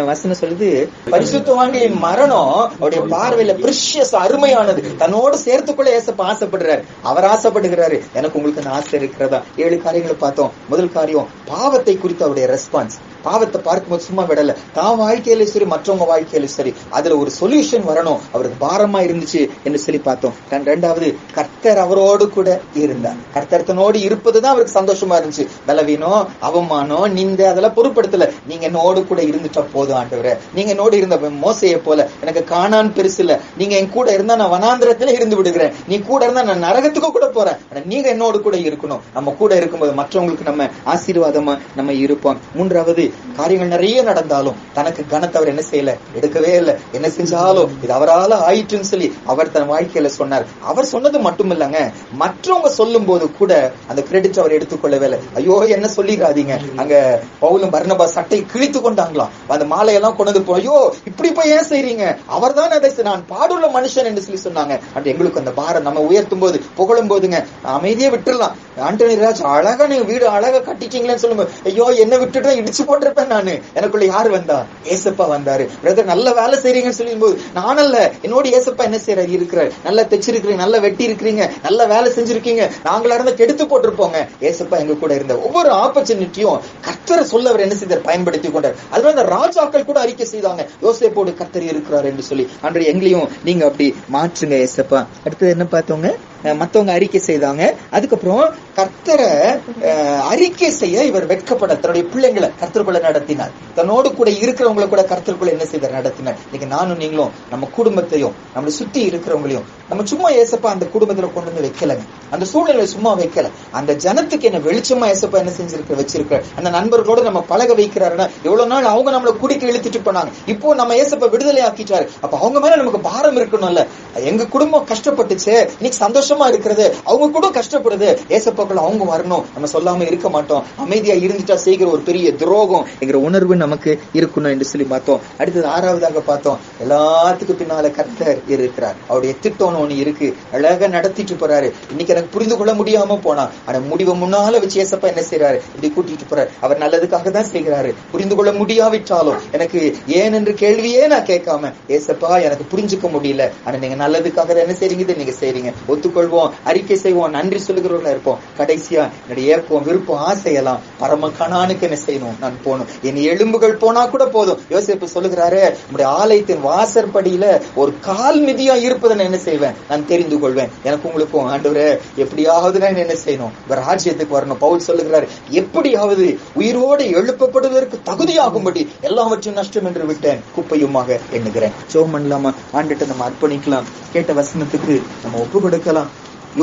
வசனம் சொல்லுது, பரிசுத்தவான்களின் மரணம் அவருடைய பார்வையில பிரிஷியஸ், அருமையானது. தன்னோடு சேர்த்துக்குள்ள ஏசப்ப ஆசைப்படுறாரு. அவர் ஆசைப்படுகிறாரு, எனக்கு உங்களுக்கு ஆசை இருக்கிறதா. 7 காரியங்களை பார்த்தோம். முதல் காரியம், பாவத்தை குறித்து அவருடைய ரெஸ்பான்ஸ். பாவத்தை பார்க்கும்போது சும்மா விடல, தான் வாழ்க்கையில சரி மற்றவங்க வாழ்க்கையில சரி அதுல ஒரு சொல்யூஷன் வரணும். அவருக்கு பாரமா இருந்துச்சு என்று சொல்லி பார்த்தோம். ரெண்டாவது, கர்த்தர் அவரோடு கூட இருந்தார். கர்த்தர் தன்னோடு இருப்பதுதான் அவருக்கு சந்தோஷமா இருந்துச்சு. பலவீனம், அவமானம், நிந்த அதெல்லாம் பொருட்படுத்தல. நீங்க என்னோடு கூட இருந்துட்டா போதும் ஆண்டவரே. நீங்க என்னோடு இருந்த மோசையை போல எனக்கு கானான் பெருசு இல்ல. நீங்க என் கூட இருந்தா நான் வனாந்திரத்துல இருந்து விடுகிறேன், நீ கூட இருந்தா நான் நரகத்துக்கு கூட போறேன். ஆனா நீங்க என்னோடு கூட இருக்கணும். நம்ம கூட இருக்கும்போது மற்றவங்களுக்கு நம்ம ஆசீர்வாதமா நம்ம இருப்போம். மூன்றாவது, காரியங்கள் நிறைய நடந்தாலும் தனக்கு கனத்தை அவர் என்ன செய்யல, எடுக்கவே இல்லை. என்ன செஞ்சாலும் இது அவரால் ஆயிற்றுன்னு சொல்லி அவர் தன் வாழ்க்கையில சொன்னார். அவர் சொன்னது மட்டும் இல்லங்க, மற்றவங்க சொல்லும் போது கூட அந்த கிரெடிட் அவர் எடுத்துக்கொள்ளவே இல்லை. ஐயோ என்ன சொல்லிடாதீங்க, அங்க பவுலும் பர்னபா சட்டை கிழித்து கொண்டாங்களாம். அந்த மாலையெல்லாம் கொண்டு வந்து, ஐயோ இப்படி போய் ஏன் செய்றீங்க, அவர் தான் அதை நான் பாடுள்ள மனுஷன் என்று சொல்லி சொன்னாங்க. அது எங்களுக்கு அந்த பாரம் நம்ம உயர்த்தும் போது புகழும் போதுங்க அமைதியே விட்டுடலாம். ஆண்டனி ராஜ் அழகா நீங்க வீடு அழகா கட்டிட்டீங்களேன்னு சொல்லும்போது, ஐயோ என்ன விட்டுட்டு இடிச்சு போட்டிருப்பேன் நானு. எனக்குள்ள யார் வந்தா, ஏசப்பா வந்தாரு. பிரதர் நல்ல வேலை செய்றீங்கன்னு சொல்லும் போது, நானல்ல என்னோட ஏசப்பா என்ன செய்யறாரு இருக்கிறார். நல்லா தைச்சிருக்கிறீங்க, நல்லா வெட்டி இருக்கிறீங்க, நல்ல வேலை செஞ்சிருக்கீங்க, நாங்களா இருந்தா கெடுத்து போட்டிருப்போங்க. ஏசப்பா எங்க கூட இருந்த ஒவ்வொரு ஆப்பர்ச்சுனிட்டியும் கர்த்தரை சொல்ல அவர் என்ன செய்தார், பயன்படுத்தி கொண்டார். அதுவே அந்த ராஜாக்கள் கூட அறிக்கை செய்தாங்க, யோசேப்போடு கர்த்தர் இருக்கிறார் என்று சொல்லி. அன்றைய எங்களையும் நீங்க அப்படி மாற்றுங்க ஏசப்பா. அடுத்தது என்ன பார்த்தோங்க, மத்தவங்க அறிக்கை செய்தாங்க. அதுக்கப்புறம் கர்த்தரை அறிக்கை செய்ய இவர் வெட்கப்பட தன்னுடைய பிள்ளைங்களை கர்த்தருக்குள்ள நடத்தினார். தன்னோடு கூட இருக்கிறவங்களை கூட கர்த்தருக்குள்ள என்ன செய்தார், நடத்தினார். இன்னைக்கு நானும் நீங்களும் நம்ம குடும்பத்தையும் நம்மளை சுத்தி இருக்கிறவங்களையும் நம்ம சும்மா ஏசப்பா அந்த குடும்பத்துல கொண்டு வந்து வைக்கலங்க, அந்த சூழ்நிலை சும்மா வைக்கல. அந்த ஜனத்துக்கு என்ன வெளிச்சமா ஏசப்பா என்ன செஞ்சிருக்க வச்சிருக்க. அந்த நண்பர்களோட நம்ம பழக வைக்கிறாருன்னா, எவ்வளவு நாள் அவங்க நம்மளை குடிக்க இழுத்துட்டு போனாங்க, இப்போ நம்ம ஏசப்பா விடுதலை ஆக்கிட்டாரு. அப்ப அவங்க மேல நமக்கு பாரம் இருக்கணும்ல. எங்க குடும்பம் கஷ்டப்பட்டுச்சு, இன்னைக்கு சந்தோஷமா இருக்கிறது, அவங்க கூட கஷ்டப்படுது, ஏசப்பாக்குள்ள அவங்க வரணும். நம்ம சொல்லாம இருக்க மாட்டோம், அமைதியா இருந்துட்டா செய்கிற ஒரு பெரிய துரோகம் என்கிற உணர்வு நமக்கு இருக்கணும் என்று சொல்லி பார்த்தோம். அடுத்தது 6வதாக பார்த்தோம், எல்லாத்துக்கும் பின்னால கர்த்தர் இருக்கிறார். அவருடைய திட்டம் ஒண்ணு இருக்கு, அழகா நடத்திட்டு போறாரு. இன்னைக்கு எனக்கு புரிந்து கொள்ள முடியாம போனா, ஆனா முடிவை முன்னால வச்சு ஏசப்பா என்ன செய்யறாரு, இப்படி கூட்டிட்டு போறாரு. அவர் நல்லதுக்காக தான் செய்கிறாரு. புரிந்து கொள்ள முடியாவிட்டாலும் எனக்கு ஏன் என்று கேள்வியே நான் கேட்காம, ஏசப்பா எனக்கு புரிஞ்சுக்க முடியல, ஆனா நீங்க நல்லதுக்காக என்ன செய்றீங்க, நீங்க செய்றீங்க, ஒத்துக்கொள்வோம், அறிக்கை செய்வோம், நன்றி சொல்லுகிறவர்களா இருப்போம். கடைசியா என்னுடைய ஏக்கம், விருப்பம், ஆசையெல்லாம் பரம கனானுக்கு என்ன செய்யணும், நான் போகணும். என் எலும்புகள் போனா கூட போதும். யோசேப்பு சொல்லுகிறாரு, நம்முடைய ஆலயத்தின் வாசற்படியில ஒரு கால் மிதியா இருப்பதை நான் என்ன செய்வேன், நான் தெரிந்து கொள்வேன். எனக்கு உங்களுக்கும் ஆண்டவரே எப்படியாவது நான் என்ன செய்யணும், ராஜ்யத்துக்கு வரணும். பவுல் சொல்லுகிறாரு, எப்படியாவது உயிரோடு எழுப்பப்படுவதற்கு தகுதியாகும்படி எல்லாவற்றையும் நஷ்டம் என்று விட்டேன், குப்பையுமாக எண்ணுகிறேன். ஜெபம் பண்ணலாமா? ஆண்டுகிட்ட நம்ம அர்ப்பணிக்கலாம். கேட்ட வசனத்துக்கு நம்ம ஒப்பு கொடுக்கலாம்.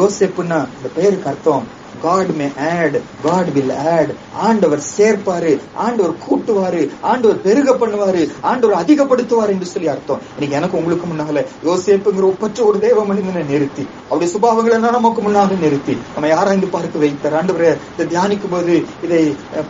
யோசேப்புன்னா இந்த பெயருக்கு அர்த்தம் God may add, God will add. ஆண்டவர் சேர்ப்பாரு, ஆண்டவர் கூட்டுவாரு, ஆண்டவர் பெருக பண்ணுவாரு, ஆண்டவர் அதிகப்படுத்துவார் என்று சொல்லி அர்த்தம். இன்னைக்கு எனக்கு உங்களுக்கு முன்னால யோசேப்புங்கிற ஒப்பற்ற ஒரு தேவ மனிதனை நிறுத்தி, அவருடைய சுபாவங்களை நமக்கு முன்னால நிறுத்தி நம்ம யாராய்ந்து பார்க்க வைத்தார். ஆண்டவரே, இதை தியானிக்கும் போது, இதை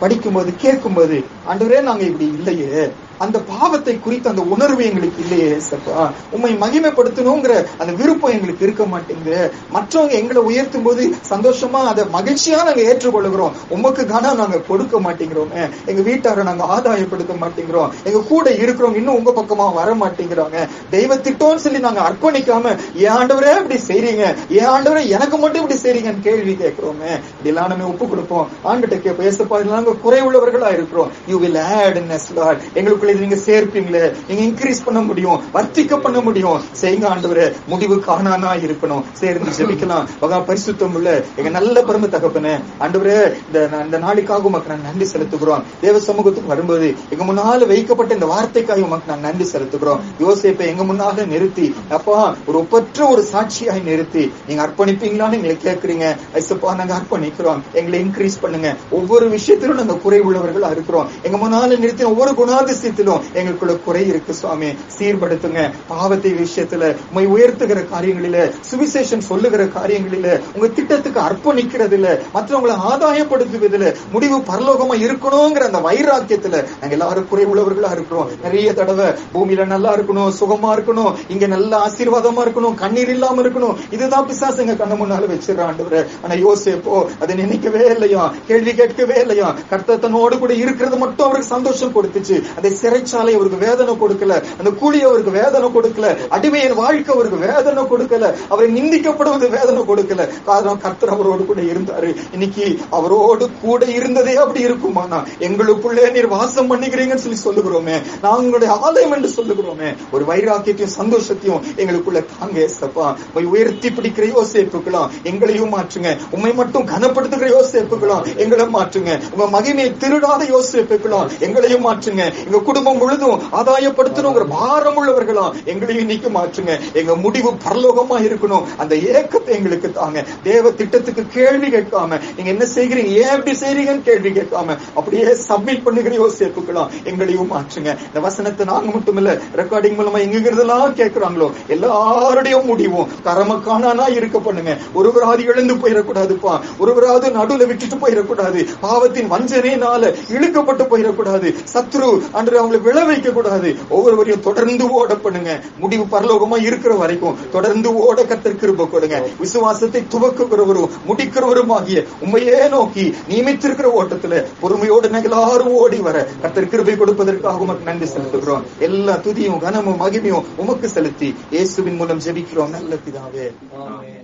படிக்கும் போது, கேட்கும் போது, ஆண்டவரே நாங்க இப்படி இல்லையே, அந்த பாவத்தை குறித்து அந்த உணர்வு எங்களுக்கு இல்லையே சப்பா, உண்மை மகிமைப்படுத்தணுங்கிற அந்த விருப்பம் எங்களுக்கு இருக்க மாட்டேங்குது. மற்றவங்க எங்களை உயர்த்தும் போது சந்தோஷமா அதை மகிழ்ச்சியா நாங்க ஏற்றுக்கொள்ளுகிறோம், உமக்கு கனம் நாங்க கொடுக்க மாட்டேங்கிறோம். எங்க வீட்டாரை நாங்க ஆதாயப்படுத்த மாட்டேங்கிறோம், எங்க கூட இருக்கிறவங்க இன்னும் உங்க பக்கமா வர மாட்டேங்கிறாங்க. தெய்வ திட்டம்னு சொல்லி நாங்க அர்ப்பணிக்காம, ஏன் ஆண்டவரே இப்படி செய்றீங்க, ஏன் ஆண்டவரே எனக்கு மட்டும் இப்படி செய்றீங்கன்னு கேள்வி கேட்கிறோமே. இதெல்லாம் நம்ம ஒப்பு கொடுப்போம். ஆண்டுகிட்ட கேட்போம், ஏசப்பா நாங்க குறை உள்ளவர்களா இருக்கிறோம், you will add in us Lord. எங்களுக்குள்ள நீங்க சேர்ப்பீங்களே, நீங்க இன்க்ரீஸ் பண்ண முடியும், வர்த்திக்க பண்ண முடியும். செய்யுங்க ஆண்டவரே, முடிவு காணானா இருக்கணும். சேர்ந்து ஜெபிக்கலாம். மகா பரிசுத்தம் உள்ள எங்க நல்ல பரம தகப்பனே, ஆண்டவரே இந்த நாளுக்காக உமக்கு நான் நன்றி செலுத்துகிறோம். தேவ சமூகத்துக்கு வரும்போது எங்க முன்னால வைக்கப்பட்ட இந்த வார்த்தைக்காக உமக்கு நான் நன்றி செலுத்துகிறோம். யோசேப்பை எங்க முன்னால நிறுத்தி, அப்பா ஒரு ஒப்பற்ற ஒரு சாட்சியாய் நிறுத்தி நீங்க அர்ப்பணிப்பீங்களான்னு எங்களை கேட்கறீங்க. ஐசப்பா நாங்க அர்ப்பணிக்கிறோம், எங்களை இன்க்ரீஸ் பண்ணுங்க. ஒவ்வொரு விஷயத்திலும் நாங்க குறை உள்ளவர்களா இருக்கிறோம். எங்க முன்னால நிறுத்தி ஒவ்வொரு குணாதிசயத்திலும் எங்களுக்குள்ள குறை இருக்கு சுவாமி, சீர்படுத்துங்க. பாவத்தை விஷயத்துல உம்மை உயர்த்துகிற காரியங்களில, சுவிசேஷம் சொல்லுகிற காரியங்களில, உங்க திட்டத்துக்கு அர்ப்பணிக்கிறதுல, மற்றவங்களை ஆதாயப்படுத்துவதில் முடிவு பரலோகமா இருக்கணுங்கிற அந்த வைராக்கியத்துல நாங்க எல்லாரும் குறை உள்ளவர்களா இருக்கிறோம். நிறைய தடவை பூமியில நல்லா இருக்கணும், சுகமா இருக்கணும், இங்க நல்ல ஆசீர்வாதமா இருக்கணும், கண்ணீர் இல்லாம இருக்கணும், இதுதான் பிசாசுங்க கண்ண முன்னால வச்சிடறான் ஆண்டவரே. ஆனா யோசேப்போ அதை நினைக்கவே இல்லையா, கேள்வி கேட்கவே இல்லையா. கர்த்தர் தன்னோடு கூட இருக்கிறது மட்டும் அவருக்கு சந்தோஷம் கொடுத்துச்சு. அதை சிறைச்சாலை அவருக்கு வேதனை கொடுக்கல, அந்த கூலி அவருக்கு வேதனை கொடுக்கல, அடிமையின் வாழ்க்கை அவருக்கு வேதனை கொடுக்கல, அவரை நிந்திக்கப்படுவது வேதனை கொடுக்கல. காரணம் கர்த்தர் அவரோடு கூட இருந்தாரு. இன்னைக்கு அவரோடு கூட இருந்ததே அப்படி இருக்குமானா, எங்களுக்குள்ளே நீர் வாசம் பண்ணுகிறீங்கன்னு சொல்லி சொல்லுகிறோமே, நாங்களுடைய ஆலயம் என்று சொல்லுகிறோமே, ஒரு வைராக்கியத்தையும் சந்தோஷத்தையும் எங்களுக்குள்ள தாங்க ஏசப்பா. உயர்த்தி பிடிக்கிற யோசேப்புக்கலாம் எங்களையும் மாற்றுங்க. உண்மை மட்டும் கனப்படுத்துகிற யோசேப்புக்கலாம் எங்களை மாற்றுங்க. உங்க மகிமையை திருடாத யோசேப்புக்கலாம் எங்களையும் மாற்றுங்க. எங்க குடும்பம் முழுதும் ஆதாயப்படுத்தணுங்கிற பாரம் உள்ளவர்களா எங்களையும் இன்னைக்கு மாற்றுங்க. எங்க முடிவு பரலோகமா இருக்கணும், அந்த ஏக்கத்தை எங்களுக்கு தாங்க. தேவ திட்டத்துக்கு கேள்வி கேட்காம, நீங்க என்ன செய்கிறீங்க, ஏன் எப்படி செய்றீங்கன்னு கேள்வி கேட்காம அப்படியே சப்மிட் பண்ணுகிற யோசேப்புக்கலாம் எங்களையும் மாற்றுங்க. இந்த வசனத்தை நாங்க மட்டும் இல்ல, ரெக்கார்டிங் மூலமா எங்கெல்லாம் கேட்கிறாங்களோ எல்லாருடைய முடிவும் கரமக்கானா இருக்க பண்ணுங்க. ஒருவராது எழுந்து போயிடக்கூடாதுப்பா, ஒருவராது நடுவில் விட்டுட்டு போயிடக்கூடாது, பாவத்தின் வஞ்சனையினால இழுக்கப்பட்டு போயிடக்கூடாது, சத்ரு அன்று அவங்களை விழ வைக்க கூடாது. ஒவ்வொருவரையும் தொடர்ந்து ஓட பண்ணுங்க. முடிவு பரலோகமா இருக்கிற வரைக்கும் தொடர்ந்து ஓட கர்த்தர் கிருபை கொடுங்க. விசுவாசத்தை துவக்குகிறவரும் முடிக்கிறவரும் ஆகிய உண்மையே நோக்கி நியமித்திருக்கிற ஓட்டத்துல பொறுமையோடு எல்லாரும் ஓடி வர கர்த்தர் கிருபை கொடுப்பதற்காக உமக்கு நன்றி செலுத்துகிறோம். எல்லா துதியும் கனமும் மகிமையும் உமக்கு செலுத்தி இயேசுவின் மூலம் ஜெபிக்கிறோம் நல்ல பிதாவே. ஆமென்.